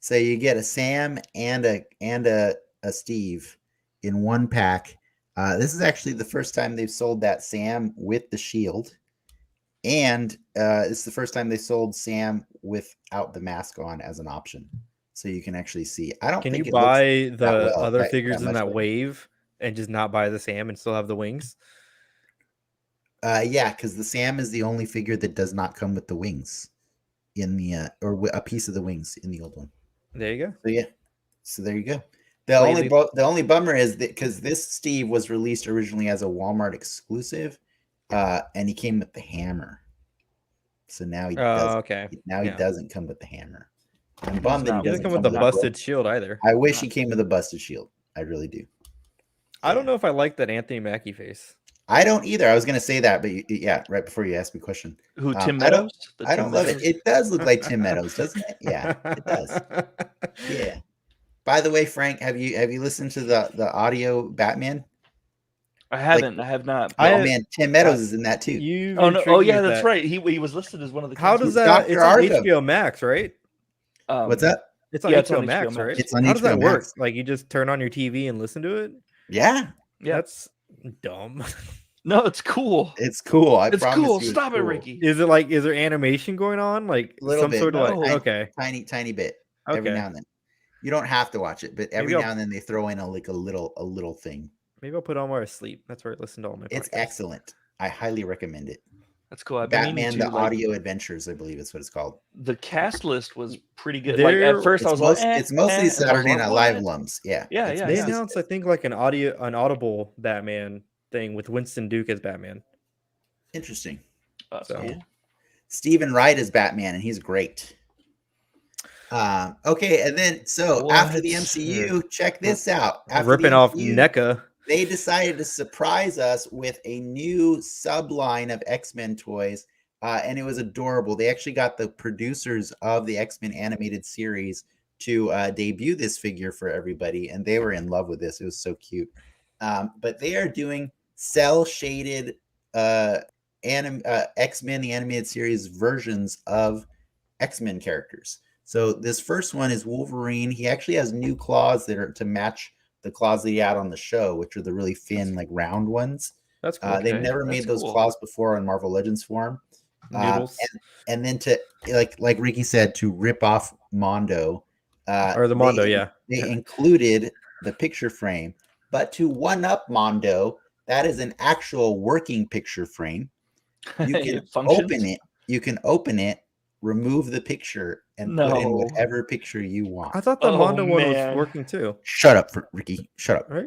Speaker 1: So you get a Sam and a Steve in one pack. This is actually the first time they've sold that Sam with the shield, and it's the first time they sold Sam without the mask on as an option, so you can actually see. I don't.
Speaker 3: Can you buy the other figures in that wave and just not buy the Sam and still have the wings?
Speaker 1: Yeah, because the Sam is the only figure that does not come with the wings in the or a piece of the wings in the old one.
Speaker 3: There you go.
Speaker 1: So yeah, so there you go. The only bummer is that because this Steve was released originally as a Walmart exclusive, and he came with the hammer. So now he he doesn't come with the hammer. I'm bummed that
Speaker 3: he doesn't come with the busted shield either.
Speaker 1: I wish he came with a busted shield. I really do.
Speaker 3: I don't know if I like that Anthony Mackie face.
Speaker 1: I don't either. I was going to say that, but right before you asked me a question.
Speaker 2: Who, Tim Meadows?
Speaker 1: I don't love it. It does look like Tim Meadows, doesn't it? Yeah, it does. Yeah. By the way, Frank, have you listened to the audio Batman?
Speaker 2: I haven't. I have not.
Speaker 1: Oh man, Tim Meadows is in that too.
Speaker 2: Yeah, that's right. He was listed as one of the.
Speaker 3: How does that? It's on HBO Max, right?
Speaker 1: What's that?
Speaker 3: It's on HBO Max, right?
Speaker 1: It's on
Speaker 3: How
Speaker 1: HBO
Speaker 3: does that
Speaker 1: Max.
Speaker 3: work? Like you just turn on your TV and listen to it?
Speaker 1: Yeah.
Speaker 3: That's dumb.
Speaker 2: No, it's cool.
Speaker 1: It's cool.
Speaker 2: It's cool. Stop it, Ricky.
Speaker 3: Is there animation going on? Like
Speaker 1: little bit.
Speaker 3: Sort of
Speaker 1: tiny bit. Okay. Every now and then. You don't have to watch it, but every now and then they throw in a little thing.
Speaker 3: Maybe I'll put on while I sleep. That's where I listen to all my podcasts.
Speaker 1: It's excellent. I highly recommend it.
Speaker 2: That's cool. I've been meaning
Speaker 1: Batman:
Speaker 2: to,
Speaker 1: The
Speaker 2: like,
Speaker 1: Audio Adventures, I believe is what it's called.
Speaker 2: the cast list was pretty good. Like
Speaker 3: There-
Speaker 2: at first I was like,
Speaker 1: It's mostly
Speaker 2: and then I was
Speaker 1: Saturday
Speaker 2: like,
Speaker 1: Night
Speaker 2: what?
Speaker 1: Live alums. Yeah,
Speaker 2: Yeah,
Speaker 1: it's
Speaker 2: yeah,
Speaker 3: They
Speaker 2: yeah.
Speaker 3: announced, I think, like an audible Batman thing with Winston Duke as Batman.
Speaker 1: Interesting.
Speaker 2: That's
Speaker 3: So-
Speaker 2: cool.
Speaker 1: Stephen Wright is Batman, and he's great. Okay, and then so after the
Speaker 2: What?
Speaker 1: MCU, check this out. After
Speaker 3: Ripping
Speaker 1: the
Speaker 3: off
Speaker 1: MCU,
Speaker 3: NECA.
Speaker 1: they decided to surprise us with a new subline of X-Men toys, and it was adorable. They actually got the producers of the X-Men animated series to debut this figure for everybody, and they were in love with this. It was so cute. But they are doing cell-shaded X-Men, the animated series versions of X-Men characters. So this first one is Wolverine. He actually has new claws that are to match the claws that he had on the show, which are the really thin, like round ones.
Speaker 3: That's cool.
Speaker 1: They've
Speaker 2: Okay,
Speaker 1: never made
Speaker 2: that's
Speaker 1: those
Speaker 2: cool.
Speaker 1: claws before on Marvel Legends form.
Speaker 3: Noodles.
Speaker 1: And then to like Ricky said, to rip off Mondo,
Speaker 3: Or the Mondo, yeah.
Speaker 1: they included the picture frame. But to one up Mondo, that is an actual working picture frame. You can
Speaker 2: It functions?
Speaker 1: open it. You can open it, remove the picture, and put in
Speaker 2: No.
Speaker 1: whatever picture you want.
Speaker 3: I thought the
Speaker 2: Oh,
Speaker 3: Mondo one was
Speaker 2: man.
Speaker 3: working too.
Speaker 1: Shut up, Ricky. Shut up.
Speaker 3: Right?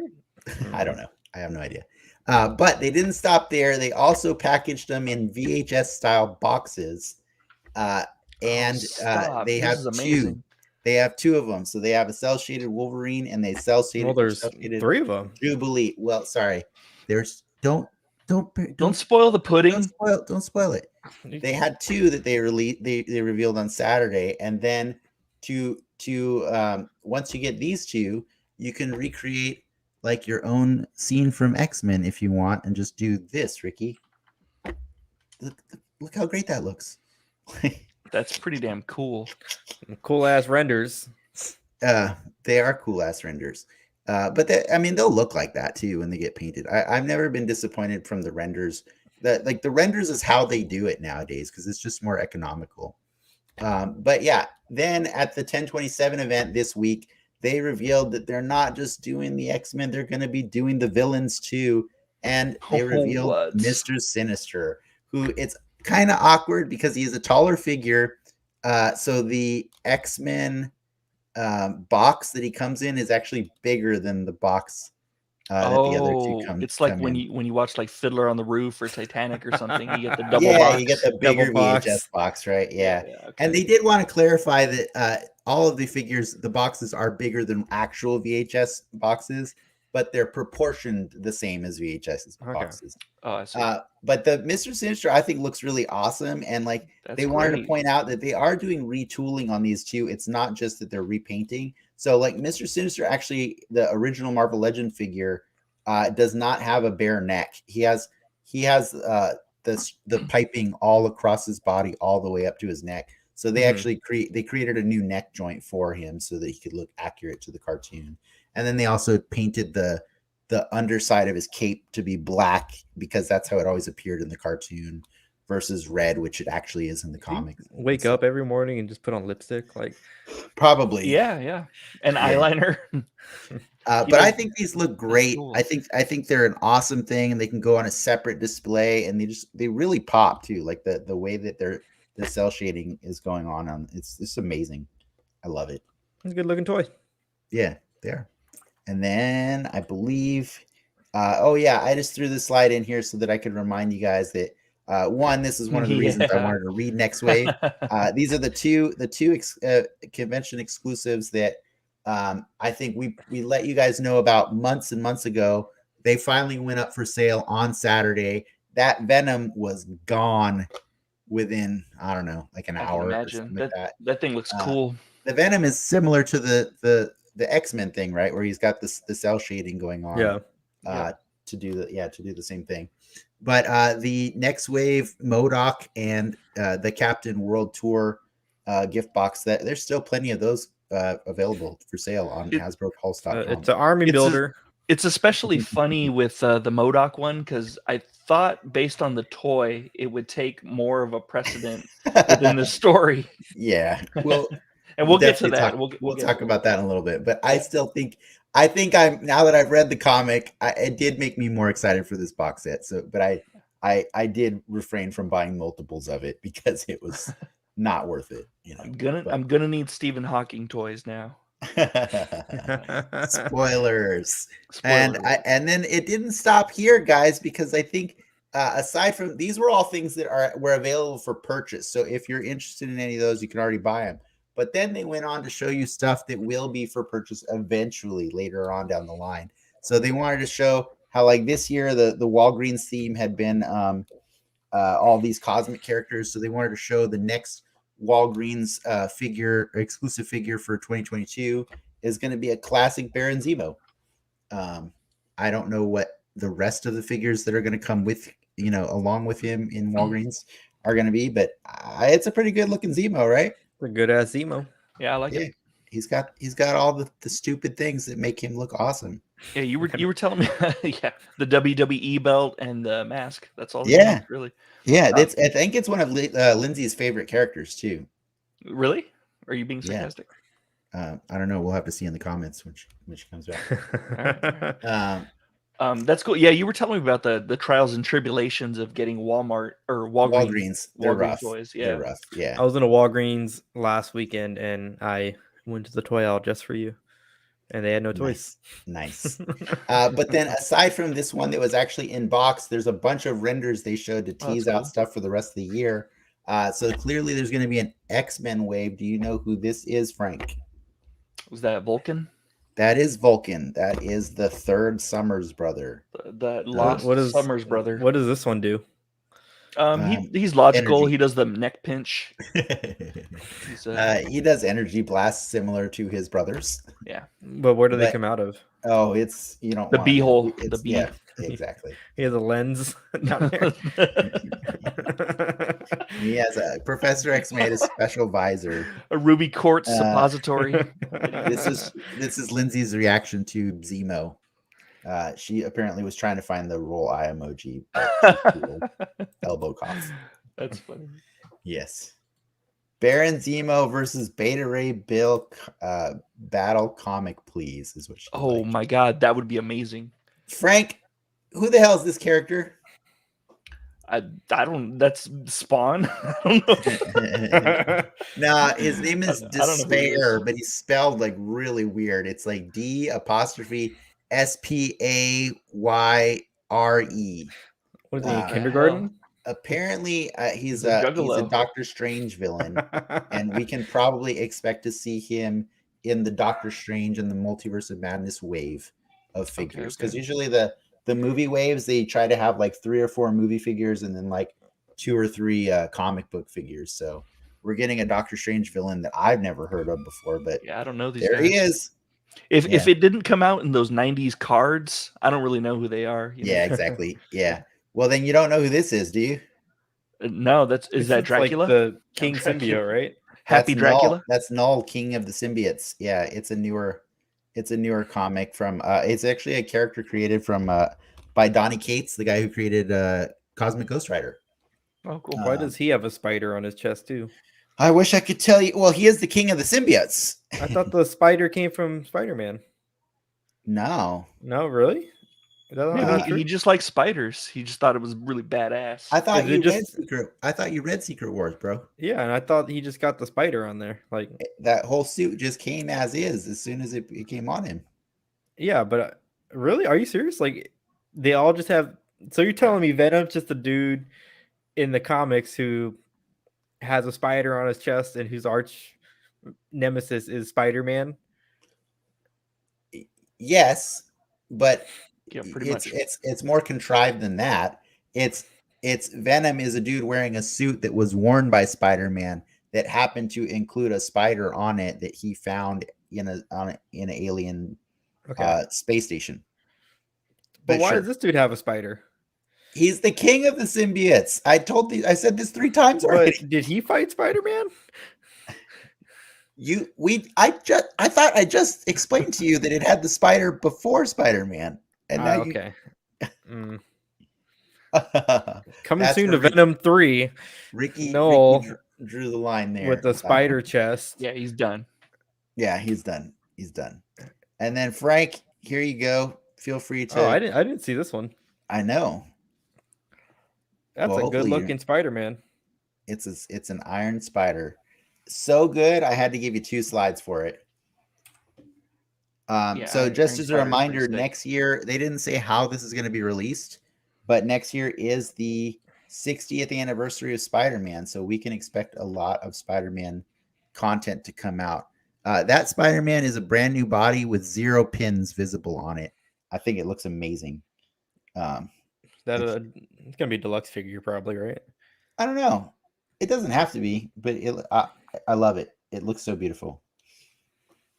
Speaker 1: I don't know. I have no idea. But they didn't stop there. They also packaged them in VHS style boxes. And
Speaker 2: Stop.
Speaker 1: they
Speaker 2: This
Speaker 1: have
Speaker 2: is
Speaker 1: two.
Speaker 2: amazing.
Speaker 1: They have two of them. So they have a cell shaded Wolverine and they cell shaded.
Speaker 3: Well, there's 3 of them.
Speaker 1: Jubilee. Well, sorry. There's don't
Speaker 2: spoil the pudding.
Speaker 1: Don't spoil it. They had 2 that they released. They revealed on Saturday, and then to once you get these 2, you can recreate like your own scene from X-Men if you want, and just do this, Ricky. Look how great that looks.
Speaker 2: That's pretty damn cool.
Speaker 3: Cool ass renders.
Speaker 1: They are cool ass renders. But they'll look like that too when they get painted. I've never been disappointed from the renders. The renders is how they do it nowadays because it's just more economical. But yeah, then at the 1027 event this week, they revealed that they're not just doing the X-Men, they're going to be doing the villains too. And they revealed
Speaker 2: What?
Speaker 1: Mr. Sinister, who it's kind of awkward because he is a taller figure. So the X-Men box that he comes in is actually bigger than the box that the other 2 come.
Speaker 2: It's like
Speaker 1: come
Speaker 2: when
Speaker 1: in.
Speaker 2: you watch like Fiddler on the Roof or Titanic or something. You get the double
Speaker 1: Yeah,
Speaker 2: box.
Speaker 1: you get the
Speaker 3: Double
Speaker 1: bigger
Speaker 3: box.
Speaker 1: VHS box, right? Yeah.
Speaker 2: okay.
Speaker 1: And they did want to clarify that all of the figures, the boxes are bigger than actual VHS boxes, but they're proportioned the same as VHS boxes.
Speaker 2: Oh, I see.
Speaker 1: But the Mr. Sinister, I think, looks really awesome. And like
Speaker 2: That's
Speaker 1: they wanted to
Speaker 2: great.
Speaker 1: point out that they are doing retooling on these 2. It's not just that they're repainting. So like Mr. Sinister, actually, the original Marvel Legend figure does not have a bare neck. He has the piping all across his body, all the way up to his neck. So they actually created a new neck joint for him so that he could look accurate to the cartoon. And then they also painted the underside of his cape to be black because that's how it always appeared in the cartoon versus red, which it actually is in the comics.
Speaker 3: Wake up every morning and just put on lipstick, like
Speaker 1: Probably.
Speaker 2: Yeah. And eyeliner.
Speaker 1: But I think these look great.
Speaker 2: cool.
Speaker 1: I think they're an awesome thing, and they can go on a separate display, and they really pop too. Like the way that the cell shading is going on it's amazing. I love it.
Speaker 3: it's a good looking toy.
Speaker 1: Yeah, there. And then I believe, I just threw this slide in here so that I could remind you guys that one, this is one of the reasons I wanted to read Nextwave. These are the two convention exclusives that I think we let you guys know about months and months ago. They finally went up for sale on Saturday. That Venom was gone within, I don't know, like an hour.
Speaker 2: Imagine
Speaker 1: or like that.
Speaker 2: That thing looks cool.
Speaker 1: The Venom is similar to the X-Men thing, right? Where he's got the cell shading going on.
Speaker 3: Yeah.
Speaker 1: To do the same thing. But the Nextwave MODOK and the Captain World Tour gift box, that there's still plenty of those available for sale on HasbroPulse.com.
Speaker 3: It's an army builder.
Speaker 2: It's especially funny with the MODOK one because I thought based on the toy it would take more of a precedent within the story.
Speaker 1: Yeah, well,
Speaker 2: and we'll get to
Speaker 1: definitely
Speaker 2: that.
Speaker 1: We'll talk about that in a little bit. But I still think I'm now that I've read the comic, it did make me more excited for this box set. So, but I did refrain from buying multiples of it because it was not worth it.
Speaker 2: I'm gonna need Stephen Hawking toys now.
Speaker 1: Spoilers.
Speaker 2: Spoiler.
Speaker 1: And then it didn't stop here, guys, because I think aside from these were all things that were available for purchase. So if you're interested in any of those, you can already buy them. But then they went on to show you stuff that will be for purchase eventually later on down the line. So they wanted to show how, like, this year the Walgreens theme had been all these cosmic characters. So they wanted to show the next Walgreens exclusive figure for 2022 is going to be a classic Baron Zemo. I don't know what the rest of the figures that are going to come with, along with him in Walgreens are going to be, but it's a pretty good looking Zemo, right?
Speaker 3: A good ass Zemo.
Speaker 2: Yeah, I like it.
Speaker 1: He's got all the stupid things that make him look awesome.
Speaker 2: Yeah, you were telling me, yeah, the WWE belt and the mask. That's all.
Speaker 1: Yeah,
Speaker 2: really.
Speaker 1: Yeah, I think it's one of Lindsay's favorite characters too.
Speaker 2: Really? Are you being sarcastic?
Speaker 1: I don't know. We'll have to see in the comments when she comes back.
Speaker 2: That's cool. Yeah, you were telling me about the trials and tribulations of getting Walmart or Walgreens.
Speaker 1: They're rough.
Speaker 2: Toys. Yeah.
Speaker 1: They're rough. Yeah.
Speaker 3: I was in a Walgreens last weekend and I went to the toy aisle just for you, and they had no toys.
Speaker 1: Nice. But then aside from this one that was actually in box, there's a bunch of renders they showed to tease out stuff for the rest of the year. So clearly there's going to be an X-Men wave. Do you know who this is, Frank?
Speaker 2: Was that Vulcan?
Speaker 1: That is Vulcan. That is the third Summers brother.
Speaker 2: The lost Summers brother.
Speaker 3: What does this one do?
Speaker 2: He's logical.
Speaker 1: Energy.
Speaker 2: He does the neck pinch.
Speaker 1: He does energy blasts similar to his brothers.
Speaker 2: Yeah.
Speaker 3: But where do they come out of?
Speaker 1: Oh, it's the
Speaker 2: beehole. The bee.
Speaker 1: Yeah, exactly.
Speaker 3: He has a lens down there.
Speaker 1: He has Professor X made a special visor.
Speaker 2: A ruby quartz suppository.
Speaker 1: This is Lindsay's reaction to Zemo. She apparently was trying to find the roll eye emoji. Elbow cough.
Speaker 2: That's funny.
Speaker 1: Yes. Baron Zemo versus Beta Ray Bill battle comic, please, is what she
Speaker 2: my god, that would be amazing.
Speaker 1: Frank, who the hell is this character?
Speaker 2: I don't. That's Spawn. I don't know.
Speaker 1: Nah, his name is Despair, but he's spelled like really weird. It's like D''SPAYRE.
Speaker 3: What is he, kindergarten?
Speaker 1: Apparently, he's a Doctor Strange villain, and we can probably expect to see him in the Doctor Strange and the Multiverse of Madness wave of figures. Because usually the movie waves, they try to have like 3 or 4 movie figures and then like 2 or 3 comic book figures. So we're getting a Doctor Strange villain that I've never heard of before. But
Speaker 2: yeah, I don't know these
Speaker 1: guys.
Speaker 2: He is. If it didn't come out in those 90s cards, I don't really know who they are.
Speaker 1: Yeah, exactly. Yeah. Well, then you don't know who this is, do you?
Speaker 2: No, is that Dracula?
Speaker 3: Like the King Symbiote, right?
Speaker 2: Happy Dracula?
Speaker 1: That's Null, King of the Symbiotes. Yeah, it's a newer comic from it's actually a character created from by Donny Cates, the guy who created Cosmic Ghost Rider.
Speaker 3: Oh, cool. Why does he have a spider on his chest too?
Speaker 1: I wish I could tell you. Well, he is the king of the symbiotes.
Speaker 3: I thought the spider came from Spider-Man.
Speaker 1: No,
Speaker 3: really?
Speaker 2: He just likes spiders. He just thought it was really badass.
Speaker 1: I thought you read Secret Wars, bro.
Speaker 3: Yeah, and I thought he just got the spider on there. Like
Speaker 1: that whole suit just came as soon as it came on him.
Speaker 3: Yeah, but really, are you serious? Like they all just have. So you're telling me Venom's just a dude in the comics who has a spider on his chest and whose arch nemesis is Spider-Man?
Speaker 1: Yes, but
Speaker 2: yeah, pretty much.
Speaker 1: It's more contrived than that. It's Venom is a dude wearing a suit that was worn by Spider-Man that happened to include a spider on it that he found in an alien space station.
Speaker 3: But why does this dude have a spider?
Speaker 1: He's the king of the symbiotes. I said this 3 times already.
Speaker 3: But did he fight Spider-Man?
Speaker 1: I thought I just explained to you that it had the spider before Spider-Man. And now
Speaker 3: okay. Coming soon to Venom 3.
Speaker 1: Ricky drew the line there
Speaker 3: with the spider chest.
Speaker 2: Yeah, he's done.
Speaker 1: Yeah, he's done. And then Frank, here you go. Feel free to.
Speaker 3: Oh, I didn't see this one.
Speaker 1: I know.
Speaker 3: That's
Speaker 1: Well,
Speaker 3: a
Speaker 1: hopefully
Speaker 3: good
Speaker 1: you-
Speaker 3: looking Spider-Man.
Speaker 1: It's an iron spider. So good, I had to give you 2 slides for it. So just
Speaker 2: Iron
Speaker 1: as a
Speaker 2: Spider is
Speaker 1: reminder,
Speaker 2: pretty sick.
Speaker 1: next year, they didn't say how this is going to be released, but next year is the 60th anniversary of Spider-Man. So we can expect a lot of Spider-Man content to come out. That Spider-Man is a brand new body with 0 pins visible on it. I think it looks amazing.
Speaker 3: It's gonna be a deluxe figure, probably, right?
Speaker 1: I don't know. It doesn't have to be, but I love it. It looks so beautiful.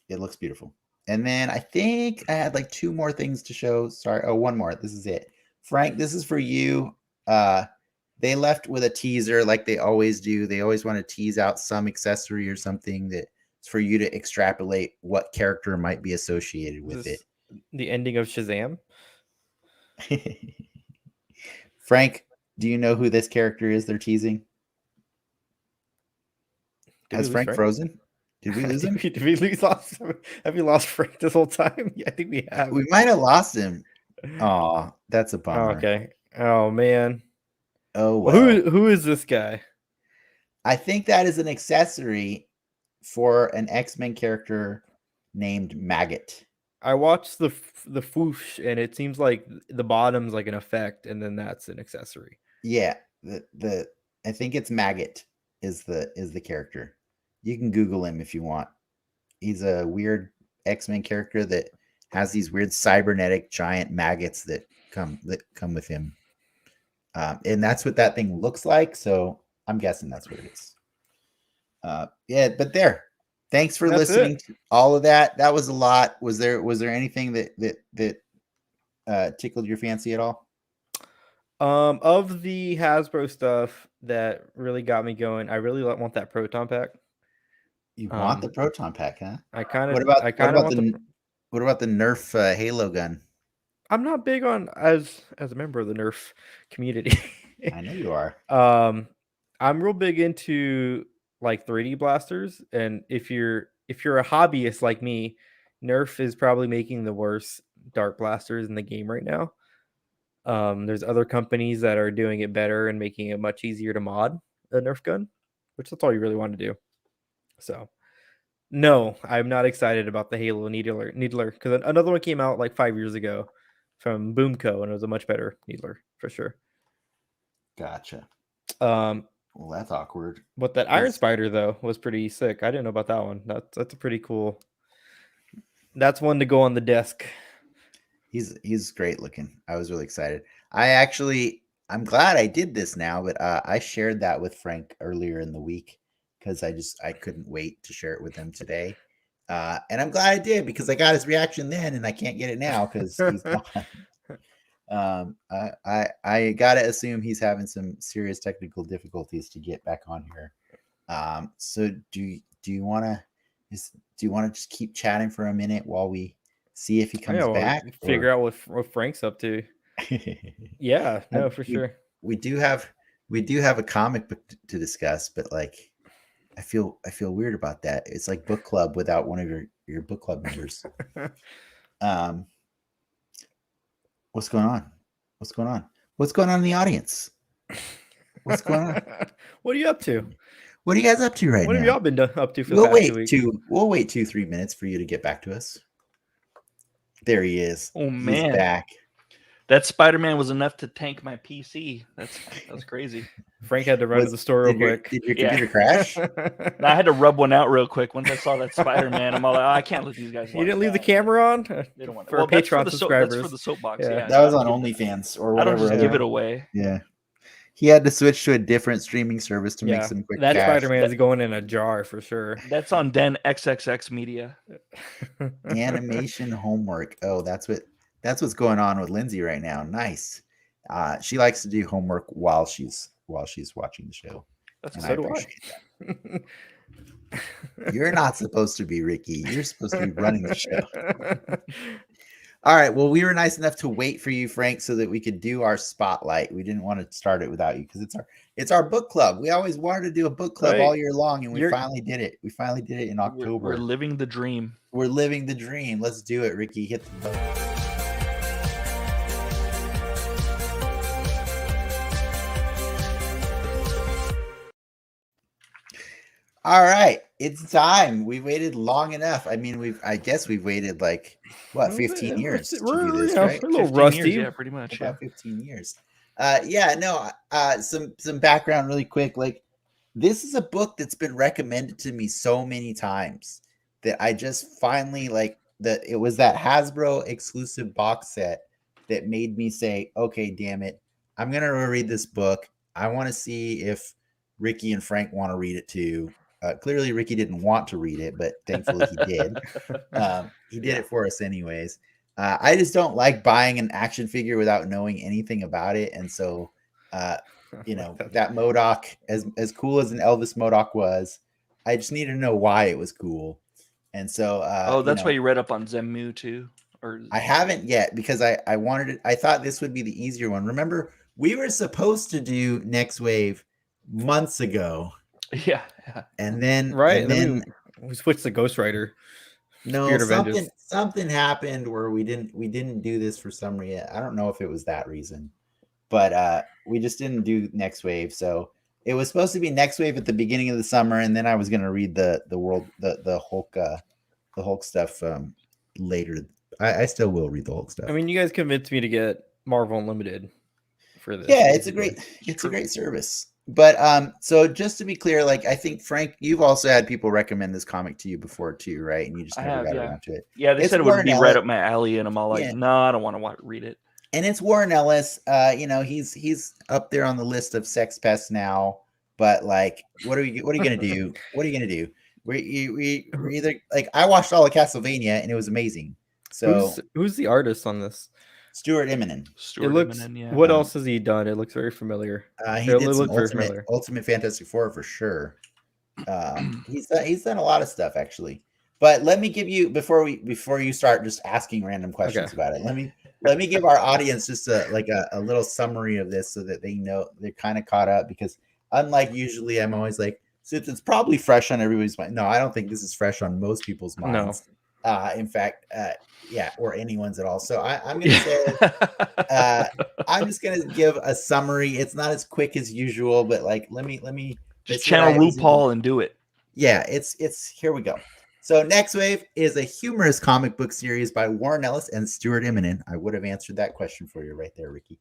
Speaker 1: It looks beautiful. And then I think I had like 2 more things to show. Sorry. Oh, one more. This is it. Frank, this is for you. They left with a teaser like they always do. They always want to tease out some accessory or something that's for you to extrapolate what character might be associated with it.
Speaker 3: The ending of Shazam.
Speaker 1: Frank, do you know who this character is they're teasing? Has Frank frozen? Did we lose him?
Speaker 3: Did we lost? Have we lost Frank this whole time? Yeah, I think we have.
Speaker 1: We might have lost him. Oh, that's a bummer.
Speaker 3: Okay. Oh man.
Speaker 1: Oh well.
Speaker 3: Who is this guy?
Speaker 1: I think that is an accessory for an X-Men character named Maggot.
Speaker 3: I watched the foosh, and it seems like the bottom's like an effect, and then that's an accessory.
Speaker 1: Yeah, I think it's Maggot is the character. You can Google him if you want. He's a weird X-Men character that has these weird cybernetic giant maggots that come with him, and that's what that thing looks like. So I'm guessing that's what it is. Yeah, but there. Thanks for listening to all of that. That was a lot. Was there anything that tickled your fancy at all?
Speaker 3: Of the Hasbro stuff that really got me going, I really want that proton pack.
Speaker 1: You want the proton pack, huh?
Speaker 3: I kind of.
Speaker 1: What about the Nerf Halo gun?
Speaker 3: I'm not big on as a member of the Nerf community.
Speaker 1: I know you are.
Speaker 3: I'm real big into like 3D blasters, and if you're a hobbyist like me, Nerf is probably making the worst dart blasters in the game right now. There's other companies that are doing it better and making it much easier to mod a Nerf gun, which that's all you really want to do. So, no, I'm not excited about the Halo Needler because another one came out like 5 years ago from Boomco, and it was a much better Needler for sure.
Speaker 1: Gotcha. Well, that's awkward.
Speaker 3: But that Iron Spider though was pretty sick. I didn't know about that one. That's a pretty cool. That's one to go on the desk.
Speaker 1: He's great looking. I was really excited. I'm glad I did this now, but I shared that with Frank earlier in the week because I couldn't wait to share it with him today. And I'm glad I did because I got his reaction then, and I can't get it now because he's gone. I gotta assume he's having some serious technical difficulties to get back on here. So do you want to just keep chatting for a minute while we see if he comes back?
Speaker 3: Figure out what Frank's up to. Yeah, no, for sure.
Speaker 1: We do have a comic book to discuss, but like I feel weird about that. It's like book club without one of your book club members. What's going on? What's going on in the audience? What's going on?
Speaker 3: What are you up to?
Speaker 1: What are you guys up to right now?
Speaker 3: What have y'all been up to for the past 2 weeks?
Speaker 1: We'll wait 2-3 minutes for you to get back to us. There he is.
Speaker 2: Oh man,
Speaker 1: he's back.
Speaker 2: That Spider-Man was enough to tank my PC. That's crazy.
Speaker 3: Frank had to run to the store real quick.
Speaker 1: Did your computer crash?
Speaker 2: I had to rub one out real quick once I saw that Spider-Man. I'm all like, I can't let these guys.
Speaker 3: You didn't leave the camera on?
Speaker 2: They don't want
Speaker 3: for Patreon subscribers.
Speaker 2: That's for the soapbox.
Speaker 3: Yeah.
Speaker 1: That was on OnlyFans or whatever.
Speaker 2: I don't just give it away.
Speaker 1: Yeah. He had to switch to a different streaming service to make some quick
Speaker 3: cash. That Spider-Man is going in a jar for sure.
Speaker 2: That's on Den XXX Media.
Speaker 1: Animation homework. Oh, that's what's going on with Lindsay right now. Nice. She likes to do homework while she's watching the show.
Speaker 3: That's so do I.
Speaker 1: You're not supposed to be Ricky. You're supposed to be running the show. All right. Well, we were nice enough to wait for you, Frank, so that we could do our spotlight. We didn't want to start it without you because it's our book club. We always wanted to do a book club all year long, and we finally did it. We finally did it in October.
Speaker 2: We're living the dream.
Speaker 1: We're living the dream. Let's do it, Ricky. Hit the button. All right, it's time. We waited long enough. I mean, I guess we've waited like what, 15 years to do this, right?
Speaker 3: We're a little
Speaker 2: 15
Speaker 3: rusty.
Speaker 2: years, yeah, pretty much.
Speaker 1: About 15 years. Some background really quick. Like, this is a book that's been recommended to me so many times that I just finally like that. It was that Hasbro exclusive box set that made me say, okay, damn it, I'm gonna read this book. I want to see if Ricky and Frank want to read it too. Clearly, Ricky didn't want to read it, but thankfully he did. He did it for us anyways. I just don't like buying an action figure without knowing anything about it, and so that MODOK, as cool as an Elvis MODOK was, I just needed to know why it was cool, and so
Speaker 2: that's why you read up on Zemu too, or
Speaker 1: I haven't yet because I wanted it. I thought this would be the easier one. Remember, we were supposed to do Nextwave months ago.
Speaker 2: Yeah.
Speaker 1: And then
Speaker 3: we switched to Ghost Rider.
Speaker 1: No, something happened where we didn't do this for some reason. I don't know if it was that reason, but we just didn't do Nextwave. So it was supposed to be Nextwave at the beginning of the summer, and then I was going to read the Hulk stuff later. I still will read the Hulk stuff.
Speaker 3: I mean, you guys convinced me to get Marvel Unlimited for this.
Speaker 1: Yeah, it's a great service. But so just to be clear, like, I think Frank, you've also had people recommend this comic to you before too, right? And you just never got around to it.
Speaker 2: Yeah, they said it would be right up my alley, and I'm all like, no, I don't want to read it.
Speaker 1: And it's Warren Ellis. He's up there on the list of sex pests now. But like, what are you gonna do? What are you gonna do? We're either like, I watched all of Castlevania and it was amazing. So
Speaker 3: who's the artist on this?
Speaker 1: Stuart Immonen.
Speaker 3: What else has he done? It looks very familiar.
Speaker 1: He did some Ultimate Fantastic Four for sure. He's done a lot of stuff actually. But let me give you, before you start just asking random questions about it, let me give our audience just a little summary of this so that they know they're kind of caught up, because unlike usually, I'm always like, since it's probably fresh on everybody's mind. No, I don't think this is fresh on most people's minds. No. In fact, or anyone's at all. So I'm going to say, I'm just going to give a summary. It's not as quick as usual, but like, let me
Speaker 2: just channel RuPaul and do it.
Speaker 1: Yeah, it's here we go. So Nextwave is a humorous comic book series by Warren Ellis and Stuart Immonen. I would have answered that question for you right there, Ricky.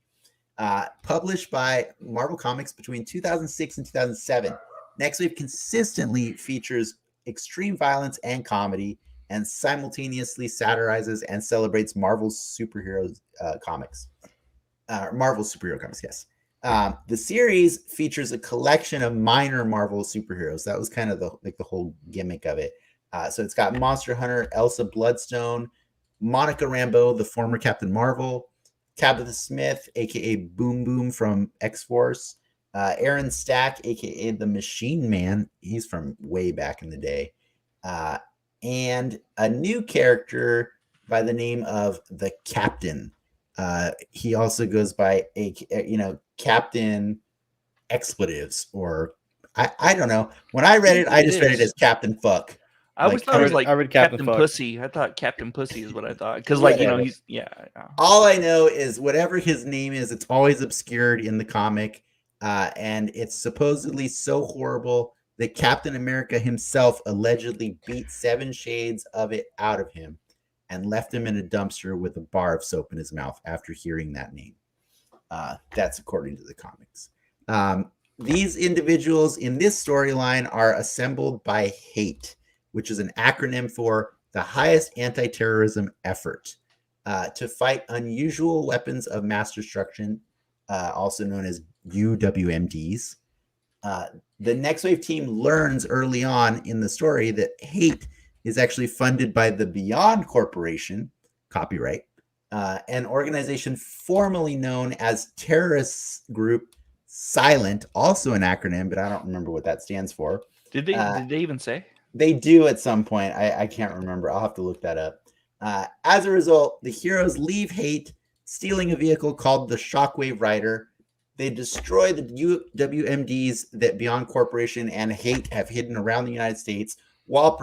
Speaker 1: Published by Marvel Comics between 2006 and 2007. Nextwave consistently features extreme violence and comedy, and simultaneously satirizes and celebrates Marvel's superheroes comics. Marvel superhero comics, yes. The series features a collection of minor Marvel superheroes. That was kind of the whole gimmick of it. So it's got Monster Hunter, Elsa Bloodstone, Monica Rambeau, the former Captain Marvel, Tabitha Smith, aka Boom Boom from X-Force, Aaron Stack, aka the Machine Man. He's from way back in the day. And a new character by the name of the Captain. He also goes by Captain Expletives, or I don't know. When I read it, I just read it as Captain Fuck.
Speaker 2: I always thought it was like Captain Pussy. I thought Captain Pussy is what I thought, because he's
Speaker 1: All I know is whatever his name is, it's always obscured in the comic, and it's supposedly so horrible that Captain America himself allegedly beat 7 shades of it out of him and left him in a dumpster with a bar of soap in his mouth after hearing that name. That's according to the comics. These individuals in this storyline are assembled by H.A.T.E, which is an acronym for the highest anti-terrorism effort, to fight unusual weapons of mass destruction, also known as UWMDs. The Nextwave team learns early on in the story that H.A.T.E is actually funded by the Beyond Corporation, copyright, an organization formerly known as terrorist group Silent, also an acronym, but I don't remember what that stands for.
Speaker 2: Did they even say?
Speaker 1: They do at some point. I can't remember. I'll have to look that up. As a result, the heroes leave H.A.T.E, stealing a vehicle called the Shockwave Rider. They destroy the UWMDs that Beyond Corporation and H.A.T.E have hidden around the United States while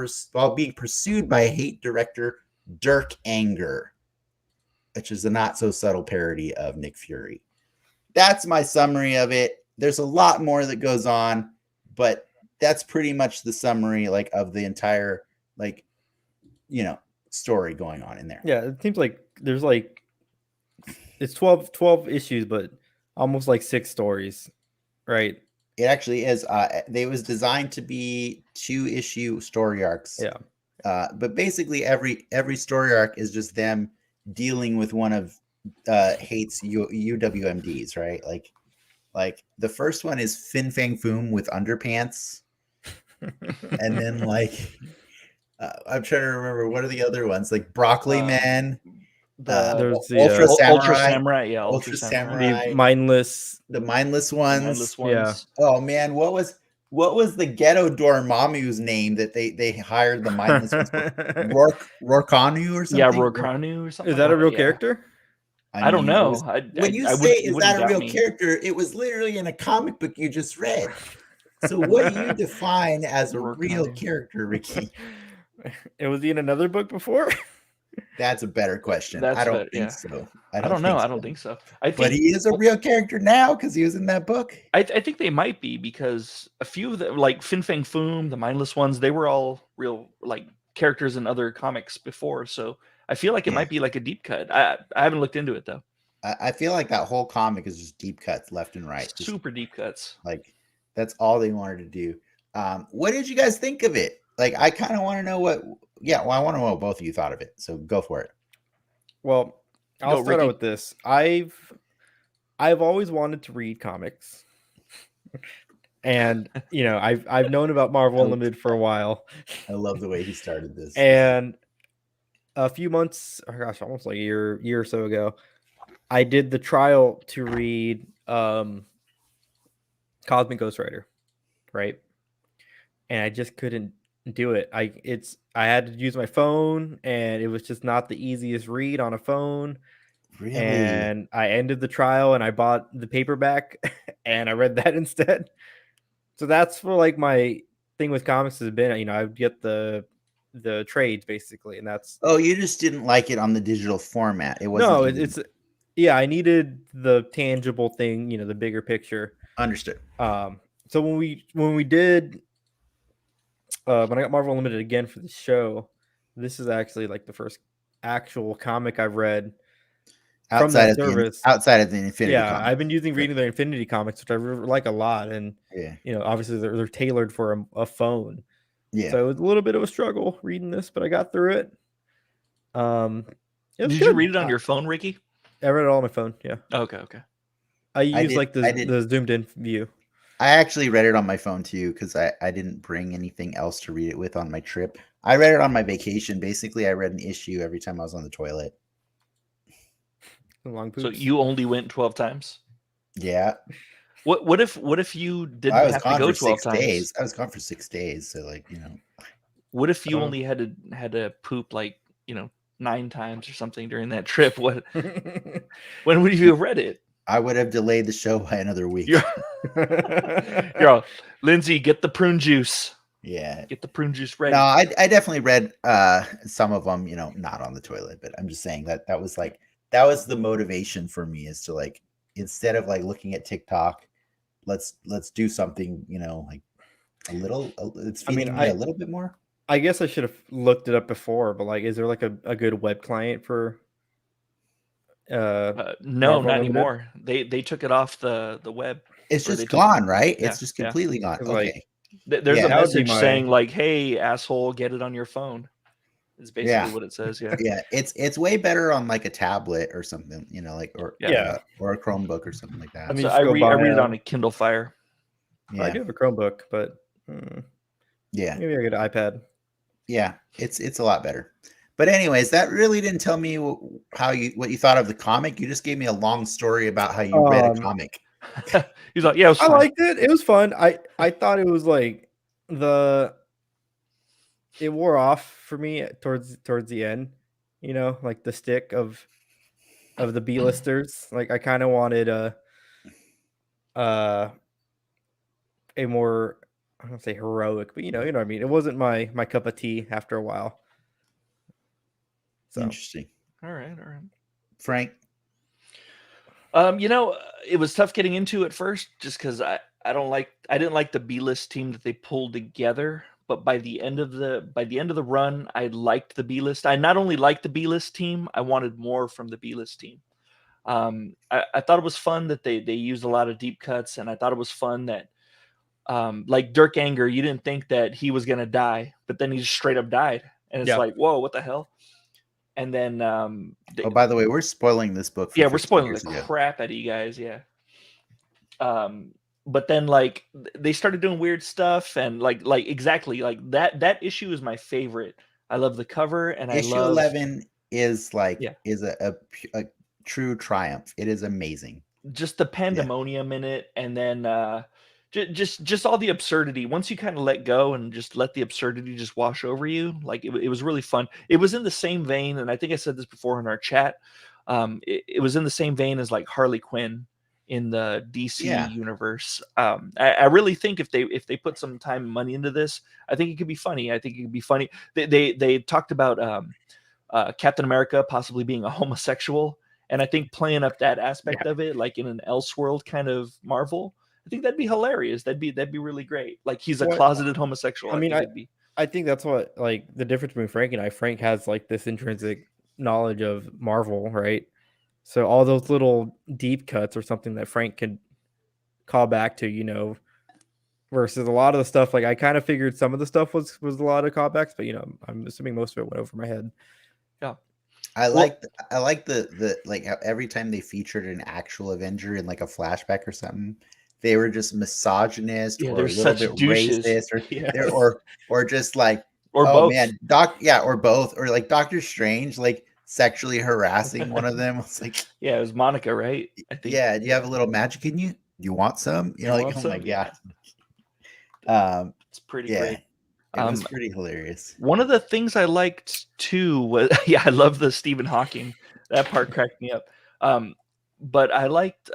Speaker 1: being pursued by H.A.T E director Dirk Anger, which is a not so subtle parody of Nick Fury. That's my summary of it. There's a lot more that goes on, but that's pretty much the summary like of the entire like story going on in there.
Speaker 3: Yeah, it seems like there's like it's 12 issues, but almost like 6 stories, right?
Speaker 1: It actually is. They was designed to be 2-issue story arcs.
Speaker 3: Yeah.
Speaker 1: But basically every story arc is just them dealing with one of H.A.T.E's UWMDs, right? Like the first one is Fin Fang Foom with underpants, and then like I'm trying to remember what are the other ones, like Broccoli Man,
Speaker 3: There's the
Speaker 1: Ultra Samurai,
Speaker 2: Ultra Samurai, yeah,
Speaker 1: Ultra Samurai,
Speaker 3: the mindless
Speaker 1: ones.
Speaker 2: mindless ones.
Speaker 3: Yeah.
Speaker 1: Oh man, what was the ghetto Dormammu's name that they hired the mindless ones for? Rorkanu or something?
Speaker 2: Yeah, Rorkanu or something.
Speaker 3: Is that a
Speaker 2: like
Speaker 3: real
Speaker 2: yeah.
Speaker 3: character?
Speaker 2: I don't
Speaker 1: mean,
Speaker 2: know.
Speaker 1: When you
Speaker 2: I
Speaker 1: say is
Speaker 2: wouldn't
Speaker 1: that a
Speaker 2: doubt
Speaker 1: real
Speaker 2: me.
Speaker 1: character, it was literally in a comic book you just read. So what do you define as a real character, Ricky?
Speaker 3: Was he in another book before?
Speaker 1: That's a better question. I don't think so.
Speaker 2: I don't know. I don't think so.
Speaker 1: But he is a real character now because he was in that book.
Speaker 2: I think they might be, because a few of them, like Fin Fang Foom, the mindless ones, they were all real like characters in other comics before. So I feel like it might be like a deep cut. I haven't looked into it though.
Speaker 1: I feel like that whole comic is just deep cuts left and right.
Speaker 2: Super deep cuts.
Speaker 1: Like that's all they wanted to do. What did you guys think of it? Like, I kind of want to know what. Yeah, well, I want to know what both of you thought of it. So go for it.
Speaker 3: Well, I'll start out with this. I've always wanted to read comics, and I've known about Marvel Unlimited for a while.
Speaker 1: I love the way he started this.
Speaker 3: And a few months, almost like a year or so ago, I did the trial to read Cosmic Ghost Rider, right? And I just couldn't do it. I had to use my phone, and it was just not the easiest read on a phone.
Speaker 1: Really?
Speaker 3: And I ended the trial, and I bought the paperback, and I read that instead. So that's for like my thing with comics has been, I would get the trades basically, and that's.
Speaker 1: Oh, you just didn't like it on the digital format. It wasn't.
Speaker 3: No, it's I needed the tangible thing, the bigger picture.
Speaker 1: Understood.
Speaker 3: So when we did, when I got Marvel Unlimited again for the show, this is actually like the first actual comic I've read outside of the Infinity.
Speaker 1: Yeah,
Speaker 3: comics. I've been reading the Infinity comics, which I really like a lot, and obviously they're tailored for a phone. Yeah. So it was a little bit of a struggle reading this, but I got through it.
Speaker 2: Did you read it on your phone, Ricky?
Speaker 3: I read it all on my phone. Yeah.
Speaker 2: Okay.
Speaker 3: I use the zoomed in view.
Speaker 1: I actually read it on my phone too, because I didn't bring anything else to read it with on my trip. I read it on my vacation. Basically, I read an issue every time I was on the toilet.
Speaker 3: Long poops.
Speaker 2: So you only went 12 times?
Speaker 1: Yeah.
Speaker 2: What if you didn't have to go 12 times?
Speaker 1: I was gone for 6 days. So
Speaker 2: What if you only had to poop like 9 times or something during that trip? When would you have read it?
Speaker 1: I would have delayed the show by another week.
Speaker 2: You're all, Lindsay, get the prune juice.
Speaker 1: Yeah.
Speaker 2: Get the prune juice ready.
Speaker 1: No, I definitely read some of them, not on the toilet, but I'm just saying that was the motivation for me, is to like, instead of like looking at TikTok, let's do something, like a little, it's feeding me a little bit more.
Speaker 3: I guess I should have looked it up before, but like, is there like a good web client for
Speaker 2: no, not anymore. They took it off the web.
Speaker 1: It's just gone, right? It's just completely gone.
Speaker 3: Okay.
Speaker 2: There's a message saying like, "Hey, asshole, get it on your phone." Is basically what it says. Yeah.
Speaker 1: Yeah. It's way better on like a tablet or something, or a Chromebook or something like that.
Speaker 2: I mean, I read it on a Kindle Fire.
Speaker 3: Yeah. I do have a Chromebook, but
Speaker 1: yeah,
Speaker 3: maybe I get an iPad.
Speaker 1: Yeah, it's a lot better. But anyways, that really didn't tell me what you thought of the comic. You just gave me a long story about how you read a comic.
Speaker 2: He's like, yeah,
Speaker 3: I liked it. It was fun. I thought it was like it wore off for me towards the end. Like the stick of the B-listers. Like I kind of wanted a more, I don't say heroic, but you know what I mean. It wasn't my cup of tea after a while. So.
Speaker 1: Interesting.
Speaker 2: All right.
Speaker 1: Frank?
Speaker 2: It was tough getting into it first, just because I didn't like the B-list team that they pulled together, but by the end of the run, I liked the B-list. I not only liked the B-list team, I wanted more from the B-list team. I thought it was fun that they used a lot of deep cuts, and I thought it was fun that like Dirk Anger, you didn't think that he was gonna die, but then he just straight up died, and it's like, whoa, what the hell? And then
Speaker 1: oh, by the way, we're spoiling this book.
Speaker 2: Yeah, we're spoiling the crap out of you guys. Yeah. But then like they started doing weird stuff, and like exactly like that issue is my favorite. I love the cover, and
Speaker 1: issue 11 is like is a true triumph. It is amazing.
Speaker 2: Just the pandemonium in it, and then just all the absurdity. Once you kind of let go and just let the absurdity just wash over you, like it was really fun. It was in the same vein, and I think I said this before in our chat. It was in the same vein as like Harley Quinn in the DC universe. I really think if they put some time and money into this, I think it could be funny. I think it could be funny. They talked about Captain America possibly being a homosexual, and I think playing up that aspect of it, like in an Elseworld kind of Marvel, I think that'd be hilarious. That'd be really great. Like he's a closeted homosexual.
Speaker 3: I think that's what like the difference between Frank and I. Frank has like this intrinsic knowledge of Marvel, right? So all those little deep cuts or something that Frank could call back to, you know, versus a lot of the stuff. Like I kind of figured some of the stuff was a lot of callbacks, but you know, I'm assuming most of it went over my head.
Speaker 2: Yeah.
Speaker 1: I like the like how every time they featured an actual Avenger in like a flashback or something, they were just misogynist or a little bit racist or just like
Speaker 2: both.
Speaker 1: Man, or both, or like Doctor Strange like sexually harassing one of them. It's like
Speaker 2: it was Monica, right?
Speaker 1: I think. Yeah, do you have a little magic? Can you want some? You know, like my god.
Speaker 2: It's pretty great.
Speaker 1: It was pretty hilarious.
Speaker 2: One of the things I liked too was I love the Stephen Hawking. That part cracked me up. But I liked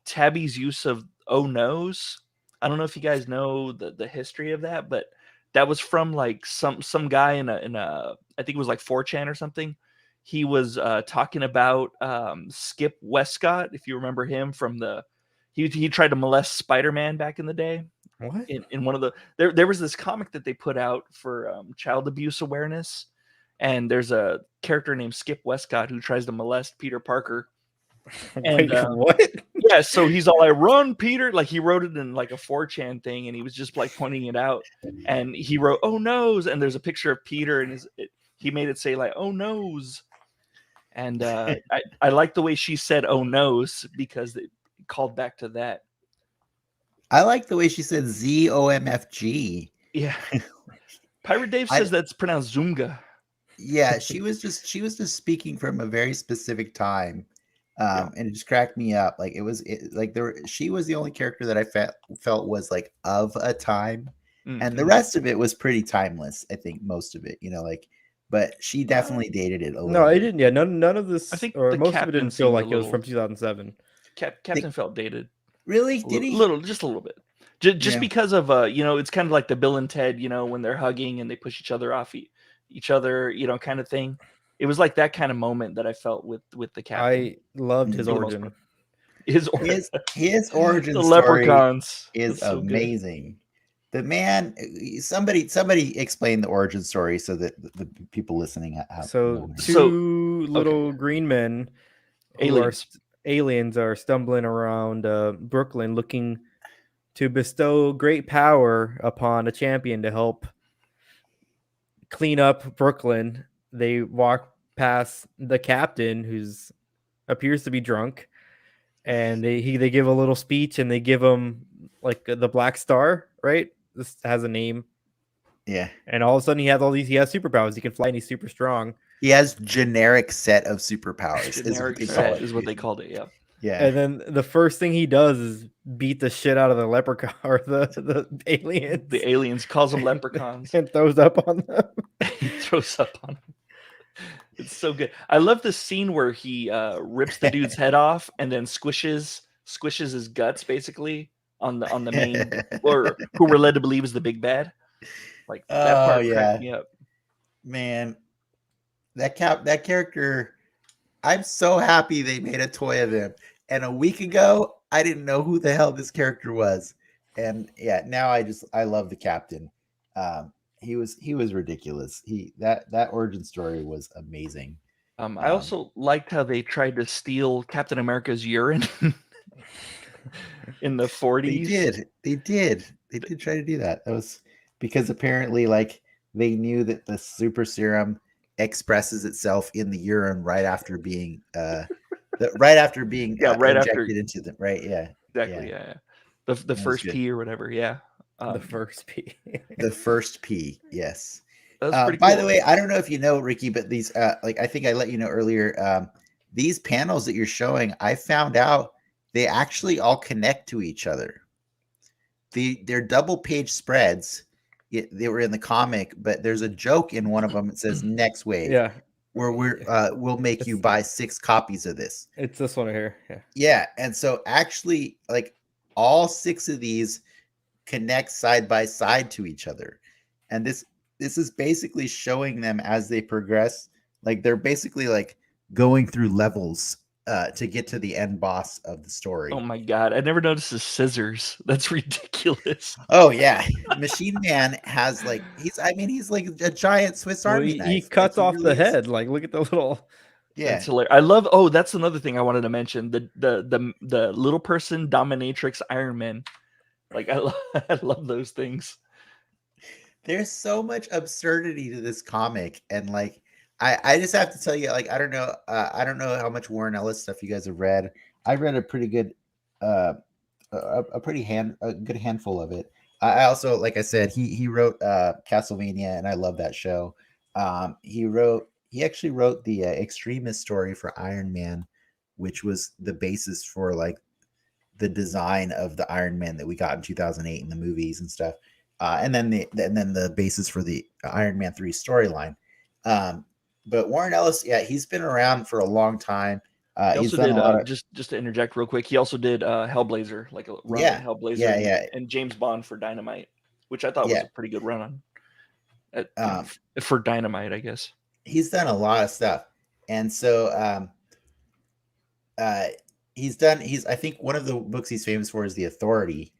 Speaker 2: Tabby's use of "oh no's." I don't know if you guys know the history of that, but that was from like some guy in a I think it was like 4chan or something. He was talking about Skip Westcott, if you remember him from he tried to molest Spider-Man back in the day.
Speaker 3: What?
Speaker 2: In one of the there was this comic that they put out for child abuse awareness, and there's a character named Skip Westcott who tries to molest Peter Parker.
Speaker 3: And what?
Speaker 2: Yeah, so he's all like, "Run, Peter!" Like he wrote it in like a 4chan thing, and he was just like pointing it out. And he wrote "oh no's," and there's a picture of Peter, and he made it say like "oh no's." And I like the way she said "oh no's" because it called back to that.
Speaker 1: I like the way she said ZOMFG.
Speaker 2: Yeah. Pirate Dave says that's pronounced Zunga.
Speaker 1: Yeah, she was just speaking from a very specific time. And it just cracked me up. Like she was the only character that I felt was like of a time. Mm-hmm. And the rest of it was pretty timeless. I think most of it, you know, like, but she definitely dated it a little.
Speaker 3: No, I didn't. Yeah, none of this.
Speaker 2: I think
Speaker 3: or most of it didn't feel like it was from 2007.
Speaker 2: Captain felt dated.
Speaker 1: Really? Did he?
Speaker 2: Just a little bit. Just because of you know, it's kind of like the Bill and Ted, you know, when they're hugging and they push each other off each other, you know, kind of thing. It was like that kind of moment that I felt with the Captain.
Speaker 3: I loved his origin.
Speaker 1: His origin
Speaker 2: the
Speaker 1: story
Speaker 2: leprechauns
Speaker 1: is so amazing. Good. The man, somebody explain the origin story so that the people listening have.
Speaker 3: So two little green men, aliens are stumbling around Brooklyn looking to bestow great power upon a champion to help clean up Brooklyn. They walk past the captain, who's appears to be drunk, and they give a little speech, and they give him like the Black Star, right? This has a name.
Speaker 1: Yeah.
Speaker 3: And all of a sudden he has superpowers. He can fly and he's super strong.
Speaker 1: He has generic set of superpowers.
Speaker 2: Is what they called it. Yeah.
Speaker 1: Yeah.
Speaker 3: And then the first thing he does is beat the shit out of the leprechaun or the aliens.
Speaker 2: The aliens, calls them leprechauns.
Speaker 3: And throws up on them.
Speaker 2: He throws up on them. It's so good. I love the scene where he rips the dude's head off and then squishes his guts basically on the main, or who we're led to believe is the big bad. Like that part cracked me up.
Speaker 1: Man, that character, I'm so happy they made a toy of him. And a week ago, I didn't know who the hell this character was. And yeah, now I love the captain. He was ridiculous. That origin story was amazing.
Speaker 2: I also liked how they tried to steal Captain America's urine in the 40s.
Speaker 1: They did try to do that. That was because apparently, like, they knew that the super serum expresses itself in the urine right after being right after being
Speaker 2: right after
Speaker 1: injected into the right. Yeah,
Speaker 2: exactly. Yeah. The first
Speaker 1: good.
Speaker 2: P or whatever. Yeah.
Speaker 3: The first P.
Speaker 1: The first P. Yes.
Speaker 2: That's pretty
Speaker 1: By
Speaker 2: cool.
Speaker 1: the way, I don't know if you know, Ricky, but these like I think I let you know earlier. These panels that you're showing, I found out they actually all connect to each other. They're double page spreads. They were in the comic, but there's a joke in one of them. It says Nextwave,
Speaker 3: Yeah.
Speaker 1: where we'll make you buy 6 copies of this.
Speaker 3: It's this one here. Yeah.
Speaker 1: Yeah, and so actually, like, all 6 of these connect side by side to each other, and this is basically showing them as they progress. Like, they're basically like going through levels to get to the end boss of the story.
Speaker 2: Oh my god, I never noticed the scissors. That's ridiculous.
Speaker 1: Oh yeah, Machine Man has like he's like a giant Swiss Army knife.
Speaker 3: He cuts
Speaker 1: Like,
Speaker 3: off
Speaker 1: really
Speaker 3: the head. Like, look at the little.
Speaker 1: Yeah,
Speaker 2: That's hilarious. I love. Oh, that's another thing I wanted to mention. The little person dominatrix Iron Man. Like I love those things.
Speaker 1: there's so much absurdity to this comic, and like I just have to tell you, like, I don't know how much Warren Ellis stuff you guys have read. I've read a pretty good a good handful of it. I also, like I said, he wrote Castlevania, and I love that show. He actually wrote the Extremist story for Iron Man, which was the basis for like the design of the Iron Man that we got in 2008 in the movies and stuff. And then the basis for the Iron Man 3 storyline. But Warren Ellis, yeah, he's been around for a long time.
Speaker 2: He
Speaker 1: He's
Speaker 2: also
Speaker 1: done
Speaker 2: did
Speaker 1: a lot of
Speaker 2: just to interject real quick. He also did Hellblazer, like a run on Hellblazer, and James Bond for Dynamite, which I thought was a pretty good run on for Dynamite, I guess.
Speaker 1: He's done a lot of stuff, and so I think one of the books he's famous for is The Authority,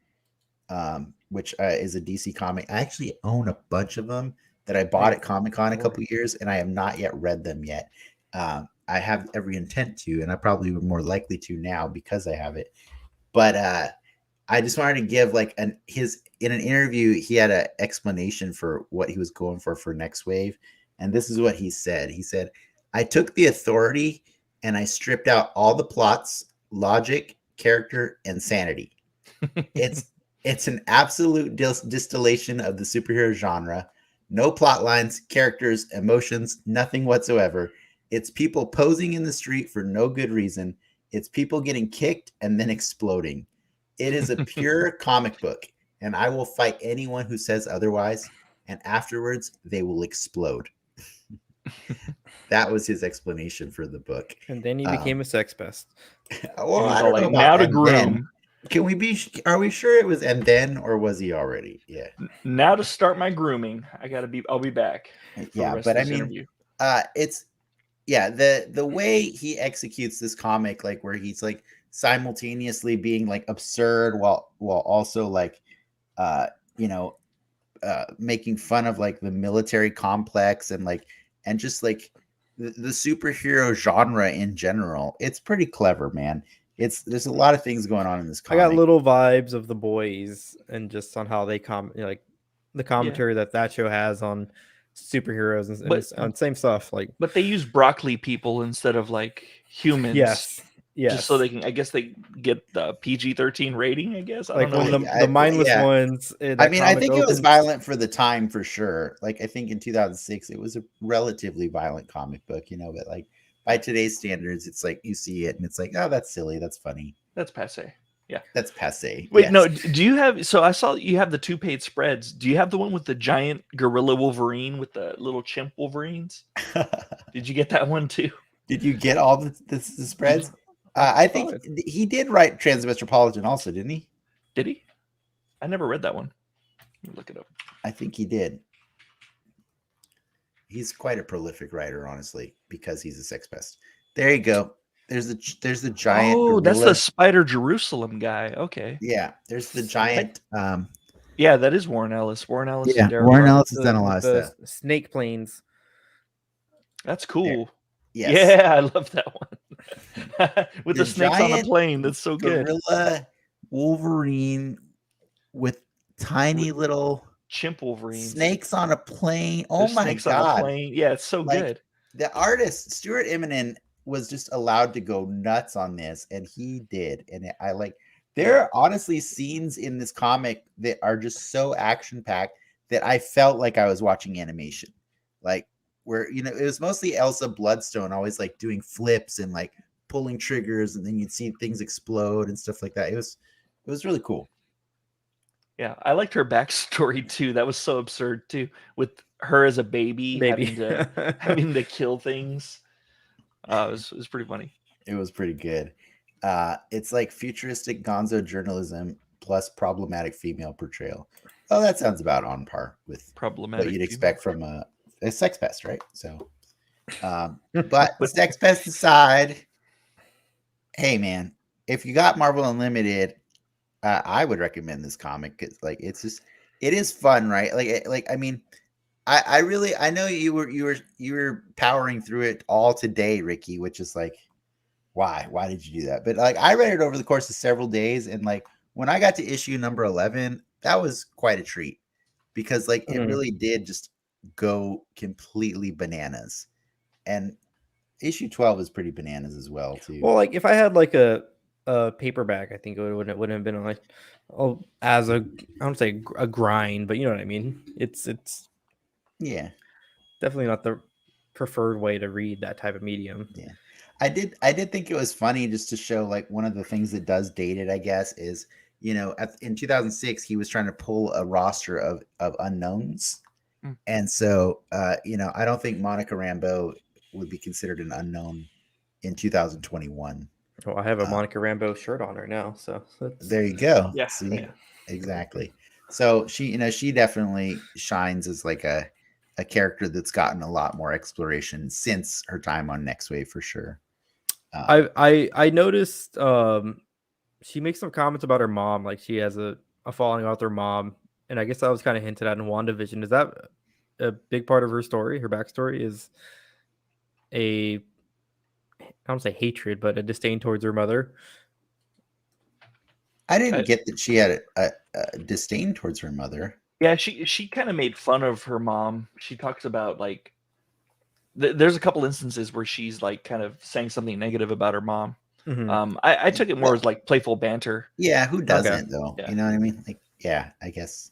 Speaker 1: which is a DC comic. I actually own a bunch of them that I bought at Comic-Con a couple years, and I have not yet read them yet. I have every intent to, and I probably would more likely to now because I have it. But I just wanted to give like in an interview, he had an explanation for what he was going for Nextwave, and this is what he said. He said, "I took The Authority and I stripped out all the plots, logic, character, and sanity. It's an absolute distillation of the superhero genre. No plot lines, characters, emotions, nothing whatsoever. It's people posing in the street for no good reason. It's people getting kicked and then exploding. It is a pure comic book, and I will fight anyone who says otherwise, and afterwards they will explode." That was his explanation for the book.
Speaker 3: And then he became a sex pest.
Speaker 1: Well, I don't know about
Speaker 2: now to
Speaker 1: and
Speaker 2: groom.
Speaker 1: then. Can we be? Are we sure it was and then, or was he already? Yeah.
Speaker 2: Now to start my grooming, I'll be back.
Speaker 1: Yeah, but I mean, it's the way he executes this comic, like where he's like simultaneously being like absurd while also like, making fun of like the military complex and just like the superhero genre in general. It's pretty clever, man. There's a lot of things going on in this comic.
Speaker 3: I got little vibes of The Boys and just on how they like the commentary that show has on superheroes and same stuff. Like,
Speaker 2: but they use broccoli people instead of like humans.
Speaker 3: Yes.
Speaker 2: Just so they can, I guess they get the PG-13 rating. I guess I don't know.
Speaker 3: The mindless ones.
Speaker 1: I mean, I think it was violent for the time for sure. Like, I think in 2006 it was a relatively violent comic book, but like by today's standards, it's like you see it and it's like, oh, that's silly, that's funny,
Speaker 2: that's passe. Yeah,
Speaker 1: that's passe.
Speaker 2: Wait, yes. No, do you have? So I saw you have the 2 paid spreads. Do you have the one with the giant gorilla Wolverine with the little chimp Wolverines? Did you get that one too?
Speaker 1: Did you get all the spreads? I think he did write Transmetropolitan also, didn't he?
Speaker 2: Did he? I never read that one. Let me look it up.
Speaker 1: I think he did. He's quite a prolific writer, honestly, because he's a sex pest. There you go. there's the giant.
Speaker 2: Oh, that's
Speaker 1: gorilla.
Speaker 2: the Spider Jerusalem guy. Okay.
Speaker 1: Yeah, there's the giant.
Speaker 2: Yeah, that is Warren Ellis. Warren Ellis
Speaker 1: Yeah,
Speaker 2: and Daryl
Speaker 1: Warren
Speaker 2: Hall.
Speaker 1: Ellis has done a lot of stuff.
Speaker 3: Snake planes.
Speaker 2: That's cool.
Speaker 1: Yes.
Speaker 2: Yeah, I love that one. With the snakes on the
Speaker 1: giant
Speaker 2: plane. That's so good.
Speaker 1: Gorilla Wolverine with tiny little
Speaker 2: Chimp Wolverine.
Speaker 1: snakes on a plane. Oh
Speaker 2: There's
Speaker 1: my
Speaker 2: snakes on a
Speaker 1: god.
Speaker 2: plane. Yeah, it's so
Speaker 1: Like,
Speaker 2: good.
Speaker 1: the artist Stuart Immonen was just allowed to go nuts on this, and he did. And I like, there are honestly scenes in this comic that are just so action packed that I felt like I was watching animation, like where it was mostly Elsa Bloodstone always like doing flips and like pulling triggers, and then you'd see things explode and stuff like that. It was really cool.
Speaker 2: Yeah, I liked her backstory too. That was so absurd too, with her as a baby. having to kill things. It was pretty funny.
Speaker 1: It was pretty good. It's like futuristic gonzo journalism plus problematic female portrayal. Oh, that sounds about on par with
Speaker 2: problematic
Speaker 1: what you'd expect from a sex pest, right? So, but sex pest aside, hey man, if you got Marvel Unlimited, I would recommend this comic because like it is fun, right? Like I mean, I know you were powering through it all today, Ricky, which is like, why did you do that? But like I read it over the course of several days, and like when I got to issue number 11, that was quite a treat because like it really did just go completely bananas, and issue 12 is pretty bananas as well too.
Speaker 3: Well, like if I had like a paperback, I think it wouldn't have been like I don't say a grind, but you know what I mean. It's
Speaker 1: yeah,
Speaker 3: definitely not the preferred way to read that type of medium.
Speaker 1: Yeah, I did think it was funny just to show like one of the things that does date it, I guess, is in 2006 he was trying to pull a roster of unknowns, and so I don't think Monica Rambeau would be considered an unknown in 2021.
Speaker 3: Well, I have a Monica Rambeau shirt on right now, so
Speaker 1: there you go.
Speaker 2: Yeah,
Speaker 1: see,
Speaker 2: yeah.
Speaker 1: Exactly. So she definitely shines as like a character that's gotten a lot more exploration since her time on Nextwave for sure.
Speaker 3: I noticed she makes some comments about her mom, like she has a falling out with her mom, and I guess that was kind of hinted at in WandaVision. Is that a big part of her story? Her backstory is I don't say hatred, but a disdain towards her mother.
Speaker 1: I didn't get that she had a disdain towards her mother.
Speaker 2: Yeah, she kind of made fun of her mom. She talks about like there's a couple instances where she's like kind of saying something negative about her mom.
Speaker 3: Mm-hmm.
Speaker 2: I took it more as like playful banter.
Speaker 1: Yeah, who doesn't though?
Speaker 2: Yeah.
Speaker 1: You know what I mean? Like, yeah, I guess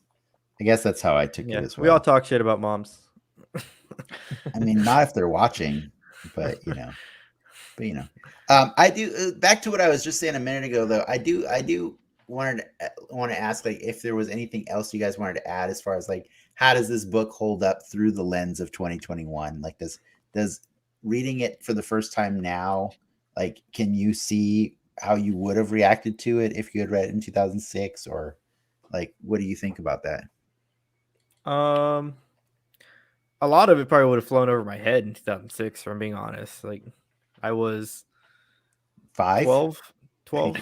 Speaker 1: that's how I took it as well.
Speaker 3: We all talk shit about moms.
Speaker 1: I mean, not if they're watching, but I do. Back to what I was just saying a minute ago, though. I do want to ask like if there was anything else you guys wanted to add as far as like how does this book hold up through the lens of 2021? Like does reading it for the first time now, like can you see how you would have reacted to it if you had read it in 2006, or like what do you think about that?
Speaker 3: A lot of it probably would have flown over my head in 2006, if I'm being honest. Like I was 12 like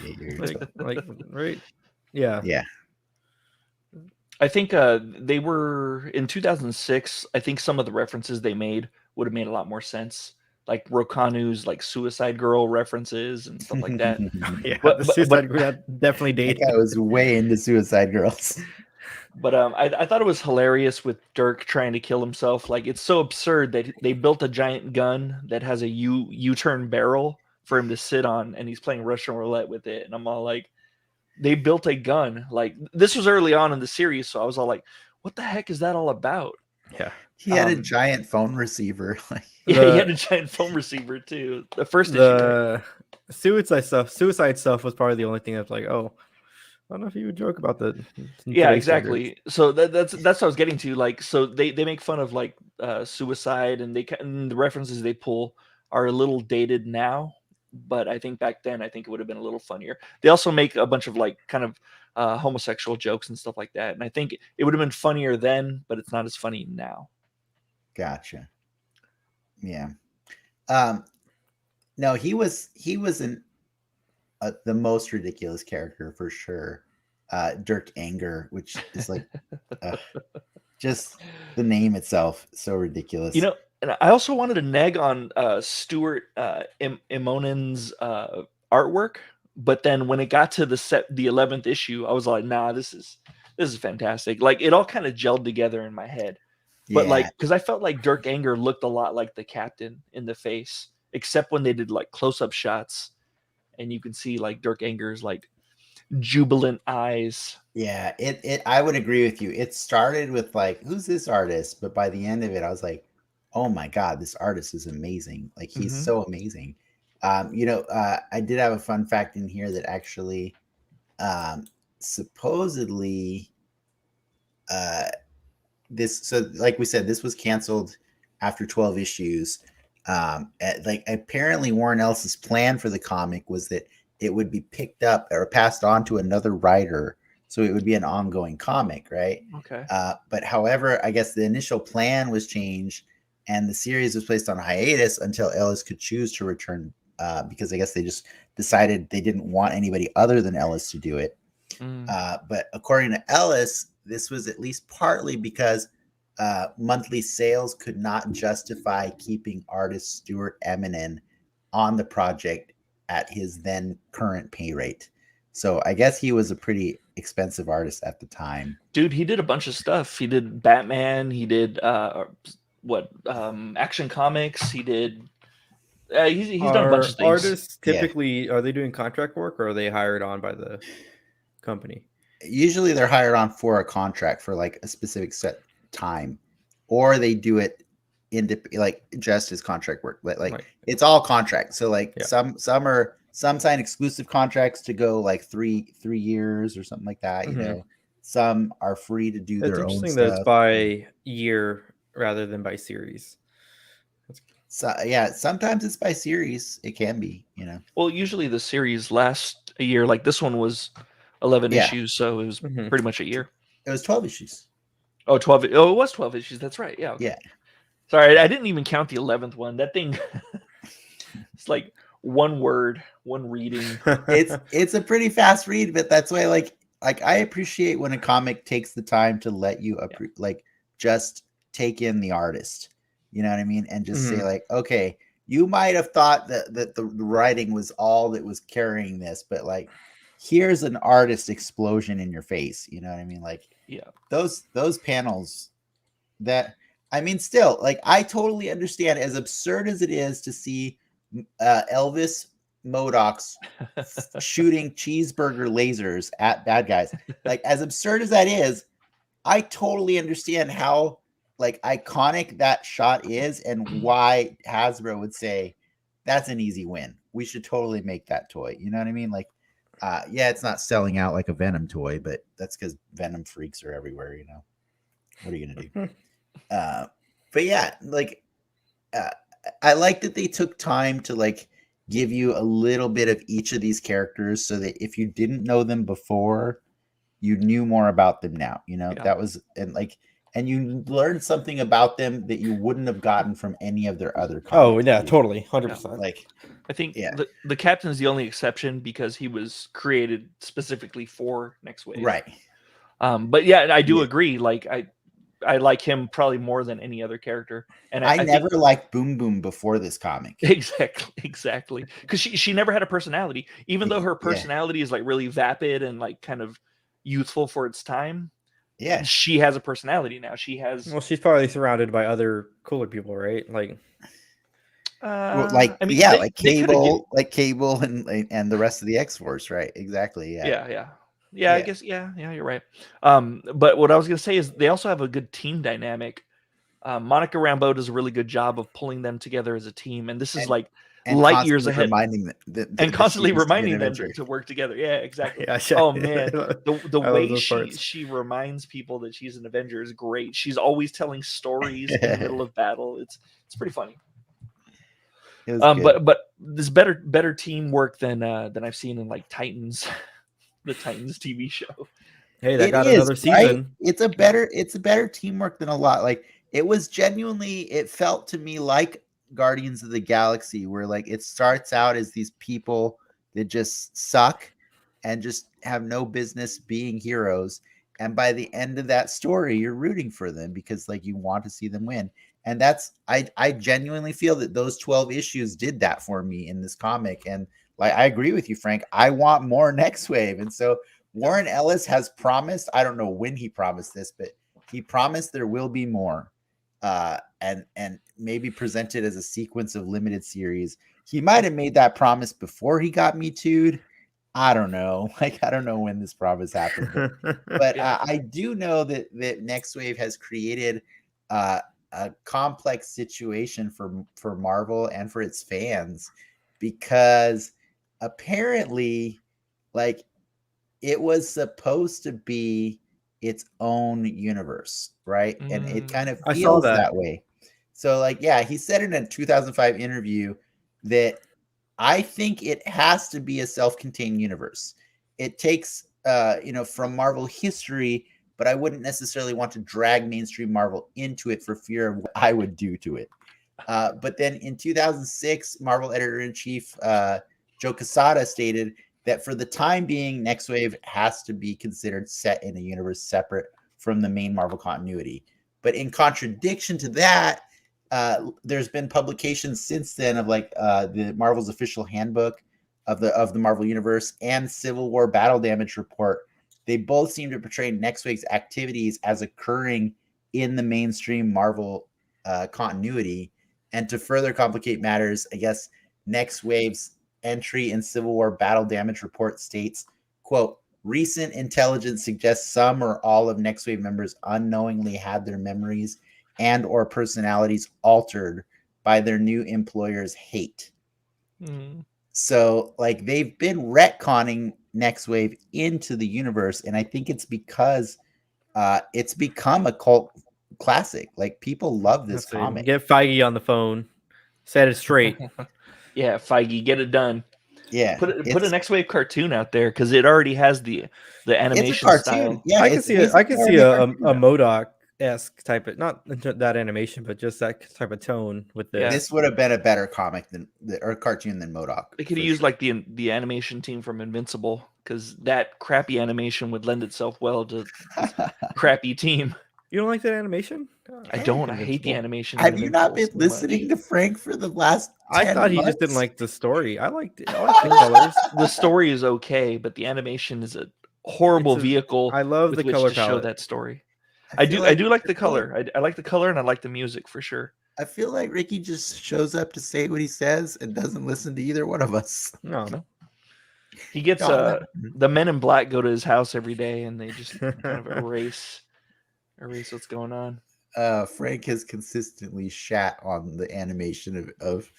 Speaker 3: right? Yeah.
Speaker 2: I think they were in 2006. I think some of the references they made would have made a lot more sense, like Rokanu's like Suicide Girl references and stuff like that.
Speaker 3: Yeah, the Suicide Girl definitely dated.
Speaker 1: I was way into Suicide Girls.
Speaker 2: But I thought it was hilarious with Dirk trying to kill himself. Like it's so absurd that they built a giant gun that has a U-turn barrel for him to sit on, and he's playing Russian roulette with it. And I'm all like, they built a gun. Like this was early on in the series, so I was all like, what the heck is that all about?
Speaker 3: Yeah.
Speaker 1: He had a giant phone receiver.
Speaker 2: Yeah, he had a giant phone receiver too. The first issue. Right?
Speaker 3: Suicide stuff was probably the only thing that's like, oh, I don't know if you would joke about that.
Speaker 2: Yeah, exactly. So that's what I was getting to. Like, so they make fun of like suicide, and the references they pull are a little dated now. But I think back then, I think it would have been a little funnier. They also make a bunch of like kind of homosexual jokes and stuff like that. And I think it would have been funnier then, but it's not as funny now.
Speaker 1: Gotcha. Yeah. No, he was the most ridiculous character for sure. Dirk Anger, which is like just the name itself so ridiculous.
Speaker 2: And I also wanted to neg on Stuart Immonen's artwork, but then when it got to the 11th issue, I was like, nah, this is fantastic. Like it all kind of gelled together in my head. But like, because I felt like Dirk Anger looked a lot like the Captain in the face, except when they did like close-up shots, and you can see like Dirk Anger's like jubilant eyes.
Speaker 1: Yeah, it I would agree with you. It started with like, who's this artist? But by the end of it, I was like, oh my God, this artist is amazing. Like he's so amazing. I did have a fun fact in here that actually supposedly so like we said, this was canceled after 12 issues. Like apparently Warren Ellis's plan for the comic was that it would be picked up or passed on to another writer, so it would be an ongoing comic, right?
Speaker 2: Okay.
Speaker 1: But however, I guess the initial plan was changed, and the series was placed on hiatus until Ellis could choose to return, because I guess they just decided they didn't want anybody other than Ellis to do it. But according to Ellis, this was at least partly because monthly sales could not justify keeping artist Stuart Eminem on the project at his then current pay rate. So I guess he was a pretty expensive artist at the time.
Speaker 2: Dude, he did a bunch of stuff. He did Batman. He did Action Comics. He did. He's done a bunch of things.
Speaker 3: Artists typically are they doing contract work or are they hired on by the company?
Speaker 1: Usually they're hired on for a contract for like a specific set time, or they do it like just as contract work. Like right. It's all contract. So like some sign exclusive contracts to go like three years or something like that. You know, some are free to do their own stuff. It's interesting that it's
Speaker 3: by year rather than by series.
Speaker 1: So yeah, sometimes it's by series. It can be, you know.
Speaker 2: Well, usually the series lasts a year. Like this one was 11 issues, so it was pretty much a year.
Speaker 1: It was 12 issues.
Speaker 2: Oh, 12. Oh, it was 12 issues. That's right. Yeah. Okay.
Speaker 1: Yeah.
Speaker 2: Sorry, I didn't even count the 11th one. That thing, it's like one word, one reading.
Speaker 1: It's a pretty fast read, but that's why like I appreciate when a comic takes the time to let you like just take in the artist. You know what I mean? And just say like, okay, you might have thought that the writing was all that was carrying this, but like, here's an artist explosion in your face. You know what I mean? Like, those panels that, I mean, still, like, I totally understand, as absurd as it is to see Elvis Modocs shooting cheeseburger lasers at bad guys. Like, as absurd as that is, I totally understand how like iconic that shot is and why Hasbro would say that's an easy win. We should totally make that toy. You know what I mean? Like, it's not selling out like a Venom toy, but that's because Venom freaks are everywhere. You know, what are you gonna do? But yeah, like, I like that they took time to like give you a little bit of each of these characters, so that if you didn't know them before, you knew more about them now. You know, that was and you learned something about them that you wouldn't have gotten from any of their other comics.
Speaker 3: Oh yeah, totally, 100%.
Speaker 1: Like,
Speaker 2: I think the Captain's the only exception because he was created specifically for Nextwave.
Speaker 1: Right.
Speaker 2: But yeah, I do agree. Like I like him probably more than any other character. And
Speaker 1: I never liked Boom Boom before this comic.
Speaker 2: Exactly. Because she never had a personality, even though her personality is like really vapid and like kind of youthful for its time.
Speaker 1: Yeah,
Speaker 2: she has a personality now. She has.
Speaker 3: Well, she's probably surrounded by other cooler people, right? Like,
Speaker 1: like Cable, and the rest of the X-Force, right? Exactly.
Speaker 2: Yeah. I guess. Yeah, you're right. But what I was gonna say is they also have a good team dynamic. Monica Rambeau does a really good job of pulling them together as a team, and this is like light years ahead, constantly reminding them to work together. Yeah, exactly. Oh man, the way she reminds people that she's an Avenger is great. She's always telling stories in the middle of battle. It's pretty funny. But this better teamwork than I've seen in like Titans, the Titans TV show.
Speaker 3: Hey, that got another season.
Speaker 1: Right? It's a better teamwork than a lot. Like, it was genuinely, it felt to me like Guardians of the Galaxy, where like it starts out as these people that just suck and just have no business being heroes, and by the end of that story you're rooting for them because like you want to see them win. And that's I genuinely feel that those 12 issues did that for me in this comic. And like I agree with you, Frank, I want more Nextwave. And so Warren Ellis has promised, I don't know when he promised this, but he promised there will be more, and maybe presented as a sequence of limited series. He might have made that promise before he got Me Too'd. I don't know. Like, I don't know when this promise happened, but
Speaker 2: Yeah.
Speaker 1: I do know that Nextwave has created a complex situation for Marvel and for its fans, because apparently, like, it was supposed to be its own universe, right? And it kind of
Speaker 3: I saw
Speaker 1: feels
Speaker 3: that.
Speaker 1: that way. So, like, yeah, he said in a 2005 interview that I think it has to be a self-contained universe. It takes, from Marvel history, but I wouldn't necessarily want to drag mainstream Marvel into it for fear of what I would do to it. But then in 2006, Marvel editor-in-chief Joe Quesada stated that for the time being, Nextwave has to be considered set in a universe separate from the main Marvel continuity. But in contradiction to that, there's been publications since then of like the Marvel's official handbook of the Marvel universe and Civil War Battle Damage Report. They both seem to portray Nextwave's activities as occurring in the mainstream Marvel continuity. And to further complicate matters, I guess Nextwave's entry in Civil War Battle Damage Report states, quote, recent intelligence suggests some or all of Nextwave members unknowingly had their memories and or personalities altered by their new employer's hate. So like they've been retconning Nextwave into the universe, and I think it's because it's become a cult classic. Like people love this comic.
Speaker 3: Get Feige on the phone, set it straight.
Speaker 2: Yeah, Feige, get it done.
Speaker 1: Yeah,
Speaker 2: put a Nextwave cartoon out there because it already has the animation style.
Speaker 1: Yeah,
Speaker 3: I can see a MODOK-esque type of, not that animation, but just that type of tone with this.
Speaker 2: Yeah.
Speaker 1: This would have been a better comic or cartoon than MODOK.
Speaker 2: They could have used like the animation team from Invincible, because that crappy animation would lend itself well to this crappy team.
Speaker 3: You don't like that animation?
Speaker 2: I don't. I hate the animation.
Speaker 1: Have you not been listening to Frank for the last 10
Speaker 3: I thought he
Speaker 1: months?
Speaker 3: just didn't like the story. I liked it. I like the colors.
Speaker 2: The story is okay, but the animation is a horrible vehicle.
Speaker 3: I love the color
Speaker 2: to
Speaker 3: palette.
Speaker 2: show that story. I do like the color. I like the color, and I like the music for sure.
Speaker 1: I feel like Ricky just shows up to say what he says and doesn't listen to either one of us.
Speaker 3: No.
Speaker 2: He gets the Men in Black go to his house every day, and they just kind of erase what's going on.
Speaker 1: Frank has consistently shat on the animation of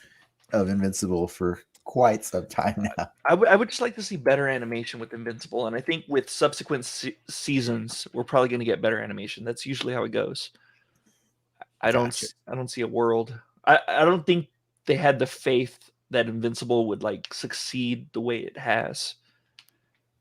Speaker 1: Invincible for quite some time now.
Speaker 2: I would just like to see better animation with Invincible, and I think with subsequent seasons, we're probably going to get better animation. That's usually how it goes. I don't see a world. I don't think they had the faith that Invincible would like succeed the way it has.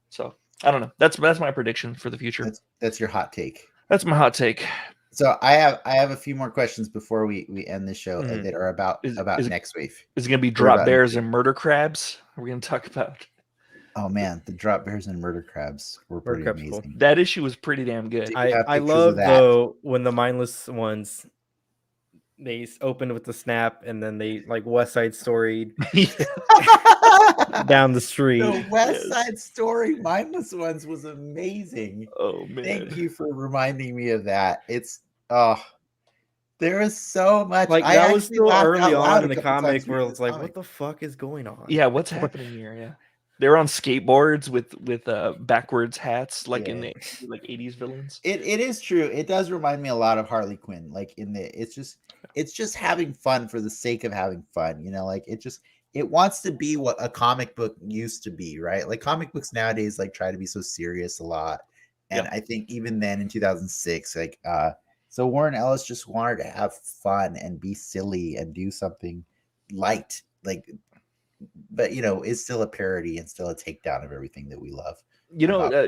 Speaker 2: So I don't know. That's my prediction for the future.
Speaker 1: That's your hot take.
Speaker 2: That's my hot take.
Speaker 1: So I have a few more questions before we end the show that are about Nextwave.
Speaker 2: Is it going to be Drop Bears and Murder Crabs? Are we going to talk about?
Speaker 1: Oh man, the Drop Bears and Murder Crabs were pretty amazing.
Speaker 3: Cool.
Speaker 2: That issue was pretty damn good.
Speaker 3: I love though when the mindless ones, they opened with the snap and then they like West Side Story down the street.
Speaker 1: The West Side Story mindless ones was amazing.
Speaker 2: Oh man,
Speaker 1: thank you for reminding me of that. It's there is so much.
Speaker 3: Like that was still early on in the comic where it's like, what the fuck is going on?
Speaker 2: Yeah, what's happening here? Yeah, they're on skateboards with backwards hats, like in the like 80s villains.
Speaker 1: It is true. It does remind me a lot of Harley Quinn. Like it's just having fun for the sake of having fun. You know, like it wants to be what a comic book used to be, right? Like comic books nowadays like try to be so serious a lot. And I think even then in 2006, like so Warren Ellis just wanted to have fun and be silly and do something light, like, but you know, it's still a parody and still a takedown of everything that we love.
Speaker 2: You know,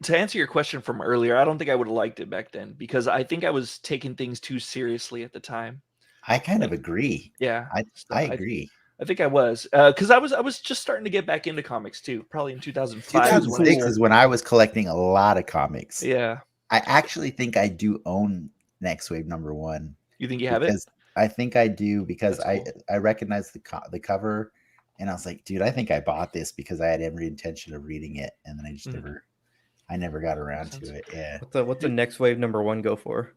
Speaker 2: to answer your question from earlier, I don't think I would have liked it back then because I think I was taking things too seriously at the time.
Speaker 1: I kind of agree.
Speaker 2: Yeah,
Speaker 1: I agree.
Speaker 2: I think I was because I was just starting to get back into comics too. Probably in 2005.
Speaker 1: 2006 is when I was collecting a lot of comics.
Speaker 2: Yeah,
Speaker 1: I actually think I do own Nextwave #1.
Speaker 2: you think you have it?
Speaker 1: Because I think I do because
Speaker 2: That's cool.
Speaker 1: I recognized the cover, and I was like, dude, I think I bought this because I had every intention of reading it, and then I just never got around to it. Yeah.
Speaker 3: What's the Nextwave #1 go for?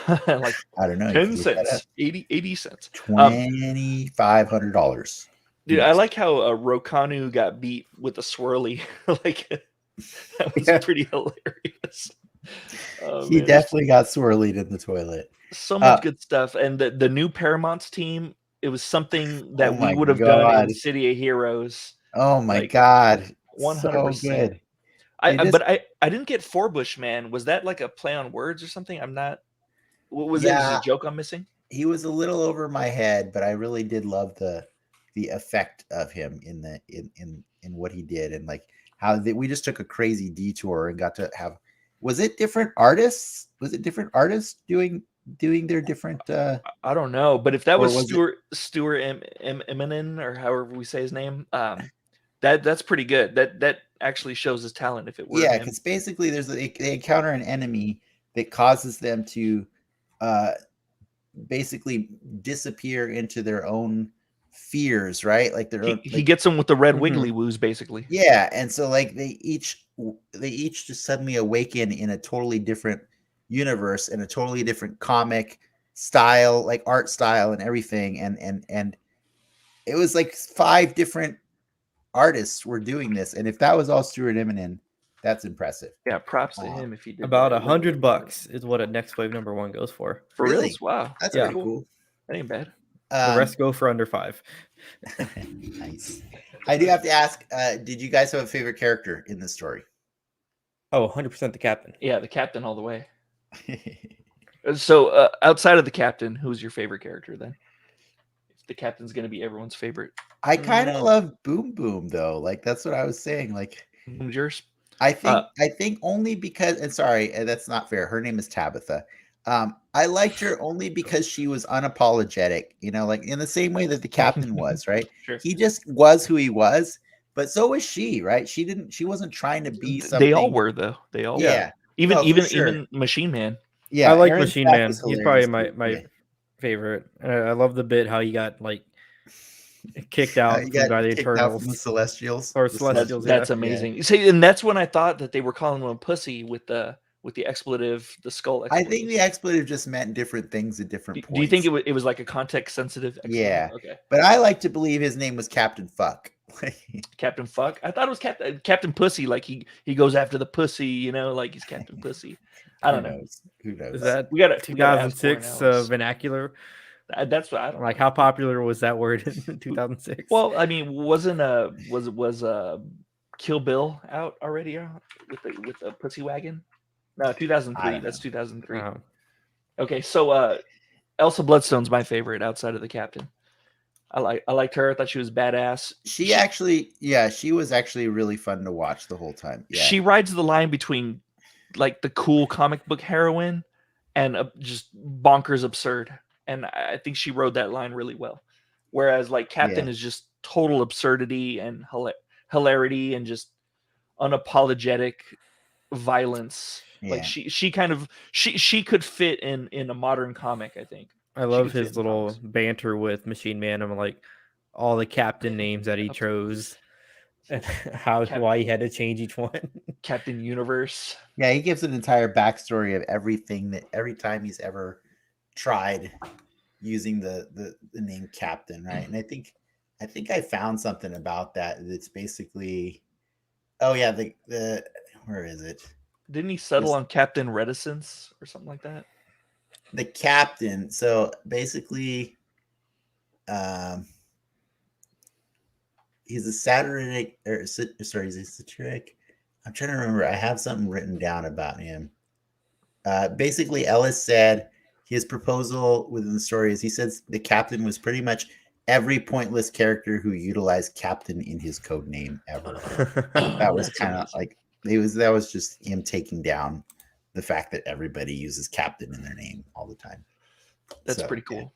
Speaker 2: Like
Speaker 1: I don't know.
Speaker 2: 10 cents, 80 cents.
Speaker 1: $2,500.
Speaker 2: Dude, I like how Rokanu got beat with the swirly. Like that was pretty hilarious.
Speaker 1: He definitely got swirlied in the toilet.
Speaker 2: So much good stuff. And the new Paramount's team, it was something that we would have done in City of Heroes.
Speaker 1: Oh my god.
Speaker 2: 100%.
Speaker 1: So good.
Speaker 2: But I didn't get Forbush, man. Was that like a play on words or something? I'm not. Was it a joke I'm missing?
Speaker 1: He was a little over my head, but I really did love the effect of him in what he did, and like how we just took a crazy detour and got to have. Was it different artists? Was it different artists doing their different?
Speaker 2: I don't know, but if that was Stuart Eminem or however we say his name, that's pretty good. That actually shows his talent. If it were
Speaker 1: because basically they encounter an enemy that causes them to basically disappear into their own fears, right? Like
Speaker 2: he gets them with the red wiggly woos, basically.
Speaker 1: Yeah, and so like they each just suddenly awaken in a totally different universe and a totally different comic style, like art style and everything, and it was like 5 different artists were doing this, and if that was all Stuart Eminem, that's impressive.
Speaker 2: Yeah, props to him if he did.
Speaker 3: About $100 is what a Nextwave #1 goes for.
Speaker 2: For really? Wow,
Speaker 1: that's pretty cool.
Speaker 2: That ain't bad.
Speaker 3: The rest go for under 5.
Speaker 1: Nice. I do have to ask, did you guys have a favorite character in this story?
Speaker 3: Oh, 100% the captain.
Speaker 2: Yeah, the captain all the way. So outside of the captain, who's your favorite character then? If the captain's going to be everyone's favorite.
Speaker 1: I kind of love Boom Boom though. Like that's what I was saying. Like
Speaker 2: Boom's yours?
Speaker 1: I think only because, and sorry, that's not fair. Her name is Tabitha. I liked her only because she was unapologetic, like in the same way that the captain was, right?
Speaker 2: Sure.
Speaker 1: He just was who he was, but so was she, right? She wasn't trying to be something.
Speaker 2: They all were though. They all
Speaker 1: were.
Speaker 2: Even Machine Man.
Speaker 1: Yeah.
Speaker 3: I like Machine Man. He's probably my favorite. I love the bit how he got like kicked out by the Eternals,
Speaker 1: from the Celestials.
Speaker 3: Or Celestials.
Speaker 2: That's amazing. Yeah. See, and that's when I thought that they were calling him a pussy with the expletive, the skull expletive.
Speaker 1: I think the expletive just meant different things at different points.
Speaker 2: Do you think it was like a context sensitive expletive?
Speaker 1: Yeah.
Speaker 2: Okay.
Speaker 1: But I like to believe his name was Captain Fuck.
Speaker 2: Captain Fuck? I thought it was Captain Pussy. Like he goes after the pussy, like he's Captain Pussy. I don't know.
Speaker 1: Who knows?
Speaker 3: Is that
Speaker 2: we got
Speaker 3: 2006 vernacular?
Speaker 2: That's what I don't
Speaker 3: like. How popular was that word in 2006?
Speaker 2: Well, I mean, was Kill Bill out already with the pussy wagon? No, 2003. That's 2003.
Speaker 3: Oh.
Speaker 2: Okay, so Elsa Bloodstone's my favorite outside of the captain. I liked her. I thought she was badass.
Speaker 1: She was actually really fun to watch the whole time. Yeah.
Speaker 2: She rides the line between like the cool comic book heroine and just bonkers absurd. And I think she rode that line really well. Whereas like Captain is just total absurdity and hilarity and just unapologetic violence. Yeah. Like she kind of she could fit in a modern comic, I think.
Speaker 3: I love his little banter with Machine Man. I'm like all the captain names that he chose and why he had to change each one.
Speaker 2: Captain Universe.
Speaker 1: Yeah, he gives an entire backstory of everything that every time he's ever tried using the name Captain, right? And I think I found something about that. It's basically the where is it?
Speaker 2: Didn't he settle on Captain Reticence or something like that?
Speaker 1: The captain. So basically, he's a satiric. He's a satiric. I'm trying to remember. I have something written down about him. Basically, Ellis said his proposal within the story is he says the captain was pretty much every pointless character who utilized captain in his code name ever. That was kind of like that was just him taking down the fact that everybody uses captain in their name all the time.
Speaker 2: That's pretty cool.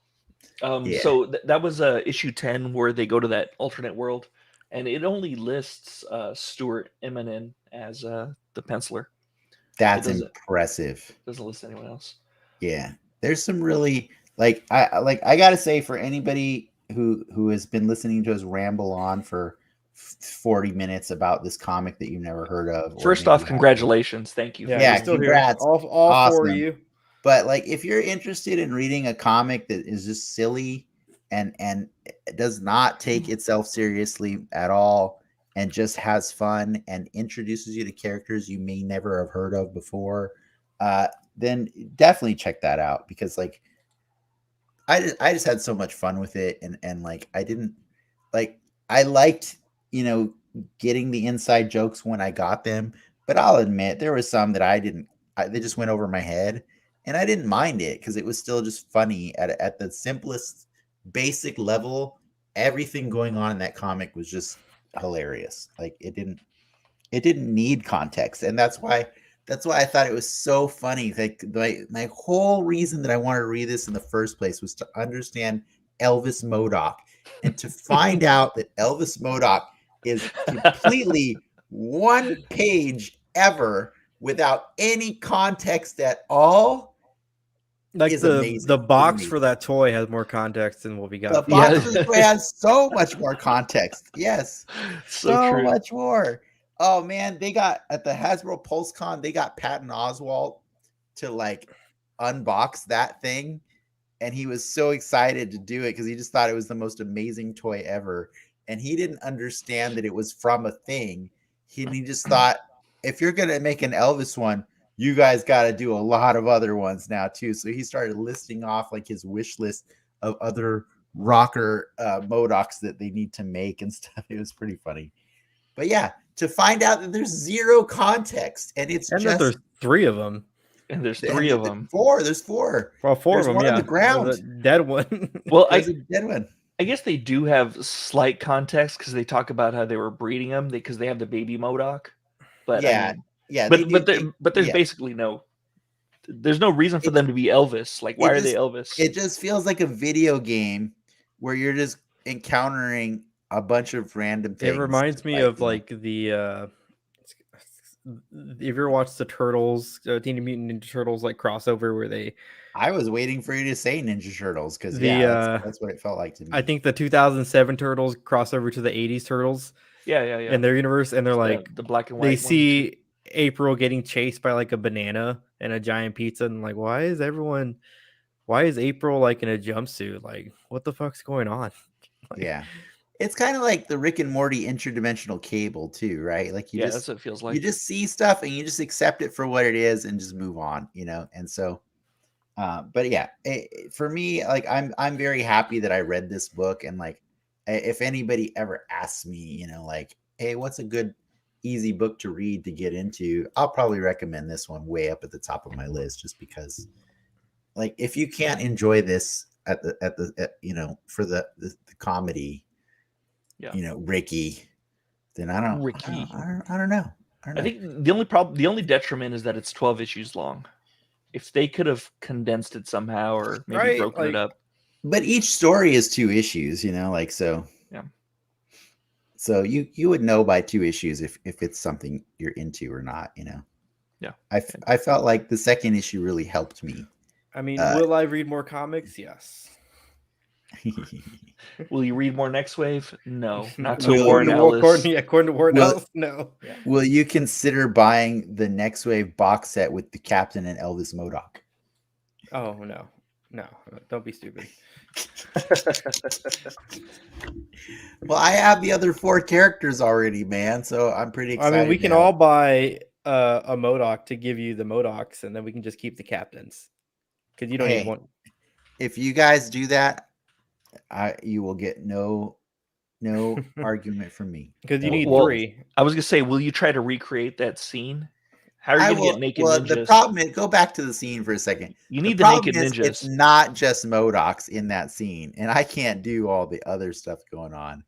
Speaker 1: Yeah.
Speaker 2: So that was issue 10 where they go to that alternate world, and it only lists Stuart Eminem as the penciler.
Speaker 1: That's
Speaker 2: doesn't-
Speaker 1: impressive.
Speaker 2: Doesn't list anyone else.
Speaker 1: Yeah. There's some really I gotta say, for anybody who has been listening to us ramble on for 40 minutes about this comic that you've never heard of.
Speaker 2: First off, congratulations. Thank you.
Speaker 3: Yeah,
Speaker 1: Yeah,
Speaker 3: you're still
Speaker 1: congrats.
Speaker 3: here. All
Speaker 1: Awesome.
Speaker 3: for you.
Speaker 1: But like, if you're interested in reading a comic that is just silly and does not take itself seriously at all and just has fun and introduces you to characters you may never have heard of before, then definitely check that out, because like I just had so much fun with it, and like I liked, getting the inside jokes when I got them, but I'll admit there was some that they just went over my head, and I didn't mind it because it was still just funny at the simplest basic level. Everything going on in that comic was just hilarious. Like it didn't need context, and that's why I thought it was so funny. Like my whole reason that I wanted to read this in the first place was to understand Elvis Modoc, and to find out that Elvis Modoc is completely one page ever without any context at all.
Speaker 3: Like
Speaker 1: is
Speaker 3: the
Speaker 1: amazing.
Speaker 3: box for that toy has more context than what we got.
Speaker 1: The box for the toy has so much more context. Yes,
Speaker 2: so true.
Speaker 1: much more. Oh man, they got at the Hasbro PulseCon, they got Patton Oswalt to like unbox that thing, and he was so excited to do it because he just thought it was the most amazing toy ever, and he didn't understand that it was from a thing. He just thought, if you're gonna make an Elvis one, you guys got to do a lot of other ones now too. So he started listing off like his wish list of other rocker Modocs that they need to make and stuff. It was pretty funny. But yeah, to find out that there's zero context, and that
Speaker 3: there's 3 of them.
Speaker 2: And there's 3 of them.
Speaker 1: There's 4.
Speaker 3: Well, 4
Speaker 1: there's
Speaker 3: of them,
Speaker 1: one
Speaker 3: yeah.
Speaker 1: on the ground.
Speaker 3: There's a dead one.
Speaker 2: Well,
Speaker 1: there's a dead one.
Speaker 2: I guess they do have slight context because they talk about how they were breeding them because they have the baby Modoc. But
Speaker 1: yeah,
Speaker 2: but there's basically there's no reason for them to be Elvis. Like, why are they Elvis?
Speaker 1: It just feels like a video game where you're just encountering a bunch of random things.
Speaker 3: It reminds me of like the if you ever watched the Turtles, Teenage Mutant Ninja Turtles like crossover where they.
Speaker 1: I was waiting for you to say Ninja Turtles because that's what it felt like to me.
Speaker 3: I think the 2007 Turtles crossover to the 80s Turtles.
Speaker 2: Yeah.
Speaker 3: In their universe, and they're like
Speaker 2: the black and white.
Speaker 3: They see April getting chased by like a banana and a giant pizza, and like, why is April like in a jumpsuit? Like, what the fuck's going on?
Speaker 1: Like, yeah, it's kind of like the Rick and Morty interdimensional cable too, right? Like
Speaker 2: that's what it feels like.
Speaker 1: You just see stuff and you just accept it for what it is and just move on, And so, but yeah, for me, like I'm very happy that I read this book, and like, if anybody ever asks me, like, hey, what's a good easy book to read to get into, I'll probably recommend this one way up at the top of my list, just because, like, if you can't enjoy this at for the comedy, Ricky, then I don't know.
Speaker 2: I think the only detriment is that it's 12 issues long. If they could have condensed it somehow or maybe broken it up.
Speaker 1: But each story is 2 issues, like, so.
Speaker 2: Yeah.
Speaker 1: So you would know by 2 issues if it's something you're into or not,
Speaker 2: Yeah.
Speaker 1: I felt like the second issue really helped me.
Speaker 3: I mean, will I read more comics? Yes.
Speaker 2: Will you read more Nextwave? No. Not to
Speaker 3: Will
Speaker 2: Warren Ellis.
Speaker 3: According to Warren Ellis, no.
Speaker 1: Yeah. Will you consider buying the Nextwave box set with the Captain and Elvis Modoc?
Speaker 3: Oh, no. No, don't be stupid.
Speaker 1: Well, I have the other 4 characters already, man, so I'm pretty excited.
Speaker 3: I mean, we can all buy a Modoc to give you the Modocs, and then we can just keep the captains. Because you don't need one.
Speaker 1: If you guys do that, you will get no argument from me.
Speaker 3: Because you need 3.
Speaker 2: I was going to say, will you try to recreate that scene? How are you going to get naked ninjas?
Speaker 1: The problem is, go back to the scene for a second.
Speaker 2: You need the naked ninjas.
Speaker 1: It's not just Modocs in that scene, and I can't do all the other stuff going on.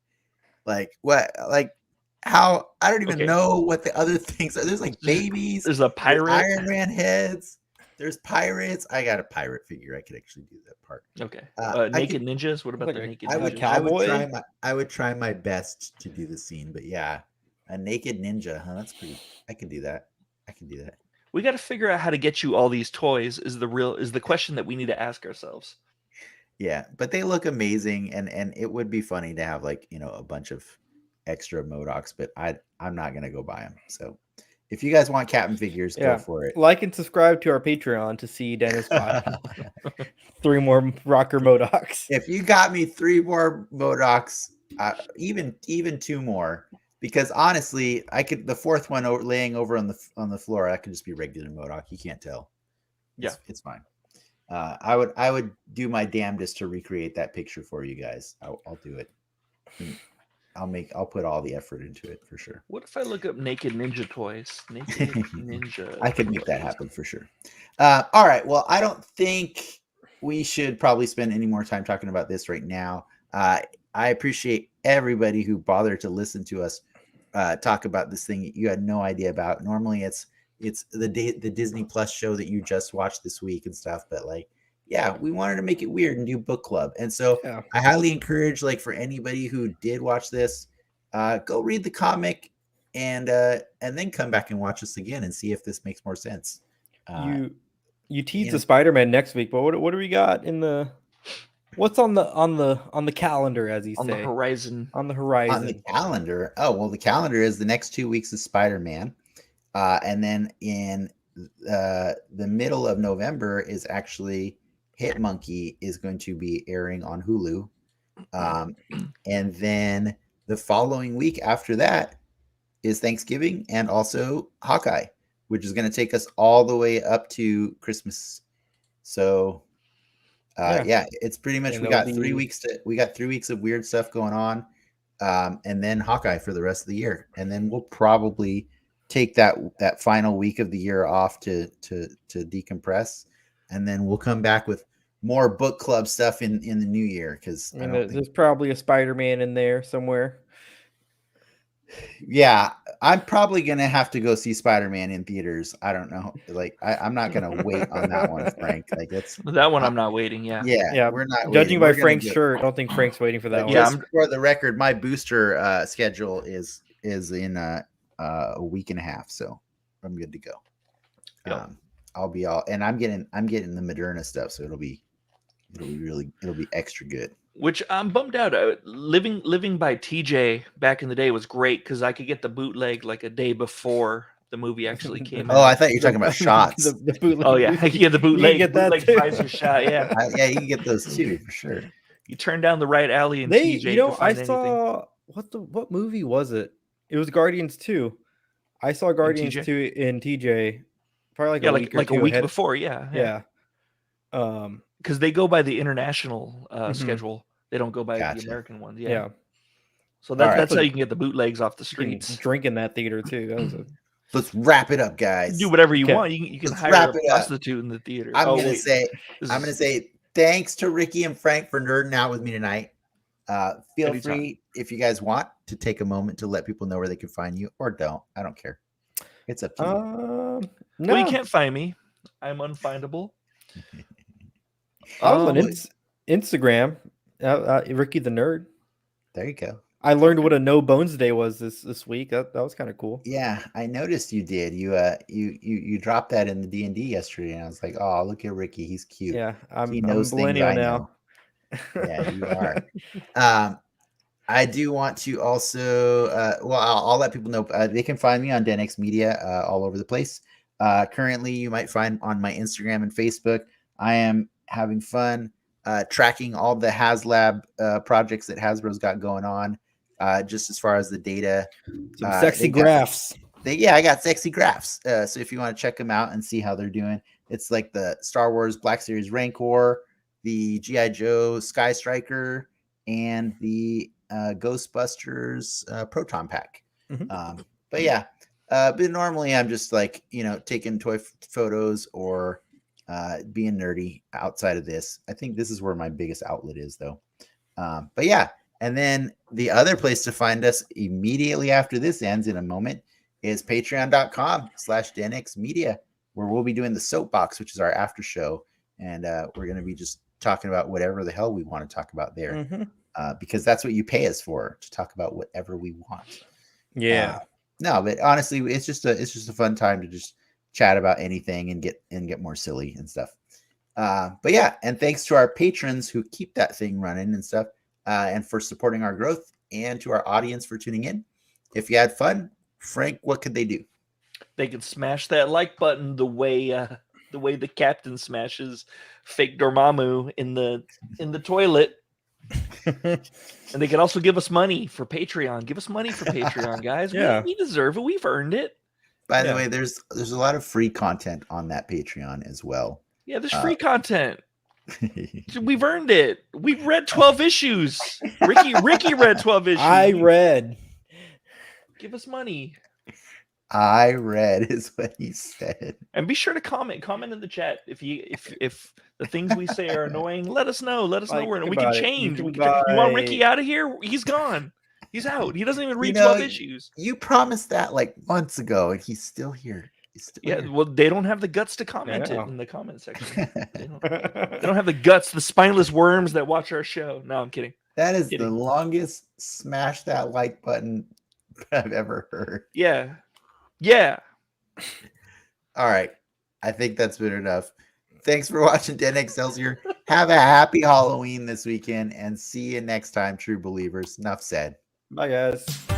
Speaker 1: Like what? Like how? I don't even know what the other things are. There's like babies.
Speaker 2: There's a pirate.
Speaker 1: Iron Man heads. There's pirates. I got a pirate figure. I could actually do that part.
Speaker 2: Okay.
Speaker 1: I
Speaker 2: Naked
Speaker 1: could,
Speaker 2: ninjas. What about
Speaker 3: Like
Speaker 2: the
Speaker 3: a-
Speaker 2: naked
Speaker 1: I
Speaker 3: a
Speaker 1: would,
Speaker 2: ninjas?
Speaker 3: cowboy?
Speaker 1: I would try my best to do the scene, but yeah, a naked ninja, huh? That's pretty. I can do that. I can do that.
Speaker 2: We got to figure out how to get you all these toys. Is the question that we need to ask ourselves.
Speaker 1: Yeah, but they look amazing, and it would be funny to have like a bunch of extra Modocs, but I'm not gonna go buy them. So if you guys want Captain figures, go
Speaker 3: Yeah.
Speaker 1: for it.
Speaker 3: Like and subscribe to our Patreon to see Dennis buy 3 more rocker Modocs.
Speaker 1: If you got me 3 more Modocs, even 2 more, because honestly, I could the 4th one laying over on the floor. That could just be regular Modoc. You can't tell. It's fine. I would do my damnedest to recreate that picture for you guys. I'll do it. I'll put all the effort into it for sure.
Speaker 2: What if I look up naked ninja toys? Naked ninja.
Speaker 1: I could make that happen for sure. All right. Well, I don't think we should probably spend any more time talking about this right now. I appreciate everybody who bothered to listen to us talk about this thing you had no idea about. Normally, it's the Disney Plus show that you just watched this week and stuff, but like, yeah, we wanted to make it weird and do book club. And so
Speaker 3: Yeah.
Speaker 1: I highly encourage, like, for anybody who did watch this, go read the comic and then come back and watch us again and see if this makes more sense.
Speaker 3: You teased the Spider-Man next week, but what do we got in the what's on the calendar, as you
Speaker 2: on
Speaker 3: say?
Speaker 2: the horizon.
Speaker 3: On the horizon.
Speaker 1: On the calendar. Oh, well, the calendar is the next 2 weeks of Spider-Man. And then in the middle of November is actually Hit Monkey is going to be airing on Hulu. And then the following week after that is Thanksgiving and also Hawkeye, which is going to take us all the way up to Christmas. So yeah, it's pretty much we got 3 weeks of weird stuff going on. And then Hawkeye for the rest of the year. And then we'll probably take that final week of the year off to decompress, and then we'll come back with more book club stuff in the new year, because
Speaker 3: there's probably a Spider-Man in there somewhere.
Speaker 1: Yeah, I'm probably gonna have to go see Spider-Man in theaters. I don't know, like I'm not gonna wait on that one, Frank. Like
Speaker 2: that one I'm not waiting.
Speaker 3: Yeah,
Speaker 1: we're not
Speaker 3: judging
Speaker 1: waiting.
Speaker 3: by Frank's shirt. I don't think Frank's waiting for that one.
Speaker 1: Just for the record, my booster schedule is in a week and a half, so I'm good to go.
Speaker 2: Yep.
Speaker 1: I'll be all, and I'm getting the Moderna stuff, so it'll be extra good.
Speaker 2: Which I'm bummed out. Living by TJ back in the day was great because I could get the bootleg like a day before the movie actually came out.
Speaker 1: Oh, I thought you were talking about shots.
Speaker 3: the bootleg.
Speaker 2: Oh yeah, I can get the bootleg.
Speaker 3: You get that
Speaker 2: bootleg
Speaker 3: too.
Speaker 2: Pfizer shot. Yeah,
Speaker 1: yeah, you can get those too for sure.
Speaker 2: You turn down the right alley in TJ.
Speaker 3: I saw what movie was it? It was Guardians 2. I saw Guardians 2 in TJ. Probably like a week
Speaker 2: before. Yeah. Because they go by the international schedule. They don't go by the American ones. Yeah. So that's how you can get the bootlegs off the streets.
Speaker 3: Drink in that theater too.
Speaker 1: Let's wrap it up, guys.
Speaker 2: Do whatever you want. You can hire a prostitute in the theater.
Speaker 1: I'm gonna say thanks to Ricky and Frank for nerding out with me tonight. Feel free, if you guys want, to take a moment to let people know where they can find you, or don't. I don't care. It's up to you.
Speaker 2: No, you can't find me. I'm unfindable.
Speaker 3: On Instagram, Ricky the Nerd.
Speaker 1: There you go.
Speaker 3: I learned what a No Bones Day was this week. That was kind of cool.
Speaker 1: Yeah, I noticed you did. You dropped that in the D&D yesterday, and I was like, oh, look at Ricky. He's cute.
Speaker 3: Yeah,
Speaker 1: he knows
Speaker 3: I'm millennial now.
Speaker 1: Yeah, you are. I do want to also, I'll let people know they can find me on DenX Media all over the place. Currently, you might find on my Instagram and Facebook, I am having fun tracking all the HasLab projects that Hasbro's got going on, just as far as the data.
Speaker 3: Some sexy graphs.
Speaker 1: I got sexy graphs. So if you want to check them out and see how they're doing, it's like the Star Wars Black Series Rancor, the G.I. Joe Sky Striker, and the Ghostbusters Proton Pack. But yeah, but normally I'm just like, taking toy photos or being nerdy outside of this. I think this is where my biggest outlet is, though. But yeah, and then the other place to find us immediately after this ends in a moment is patreon.com/DenXmedia. where we'll be doing the soapbox, which is our after show, and we're going to be just talking about whatever the hell we want to talk about there, because that's what you pay us for, to talk about whatever we want.
Speaker 3: Yeah.
Speaker 1: No, but honestly, it's just a fun time to just chat about anything and get more silly and stuff. But yeah, and thanks to our patrons who keep that thing running and stuff, and for supporting our growth, and to our audience for tuning in. If you had fun, Frank, what could they do?
Speaker 2: They can smash that like button the way the captain smashes fake Dormammu in the toilet. And they can also give us money for Patreon. Give us money for Patreon, guys.
Speaker 3: Yeah.
Speaker 2: We deserve it. We've earned it.
Speaker 1: By the way, there's a lot of free content on that Patreon as well.
Speaker 2: Yeah, there's free content. We've earned it. We've read 12 issues. Ricky read 12 issues.
Speaker 3: I read.
Speaker 2: Give us money.
Speaker 1: I read is what he said.
Speaker 2: And be sure to comment in the chat if the things we say are annoying. Let us know. Let us know where we can change. You want Ricky out of here? He's gone. He's out. He doesn't even read 12 issues.
Speaker 1: You promised that like months ago, and he's still here. Here.
Speaker 2: Well, they don't have the guts to comment it in the comment section. They don't have the guts, the spineless worms that watch our show. No, I'm kidding.
Speaker 1: That is the longest smash that like button I've ever heard.
Speaker 2: Yeah.
Speaker 1: All right. I think that's been enough. Thanks for watching X Celsior. Have a happy Halloween this weekend, and see you next time, true believers. Enough said.
Speaker 3: Bye, guys.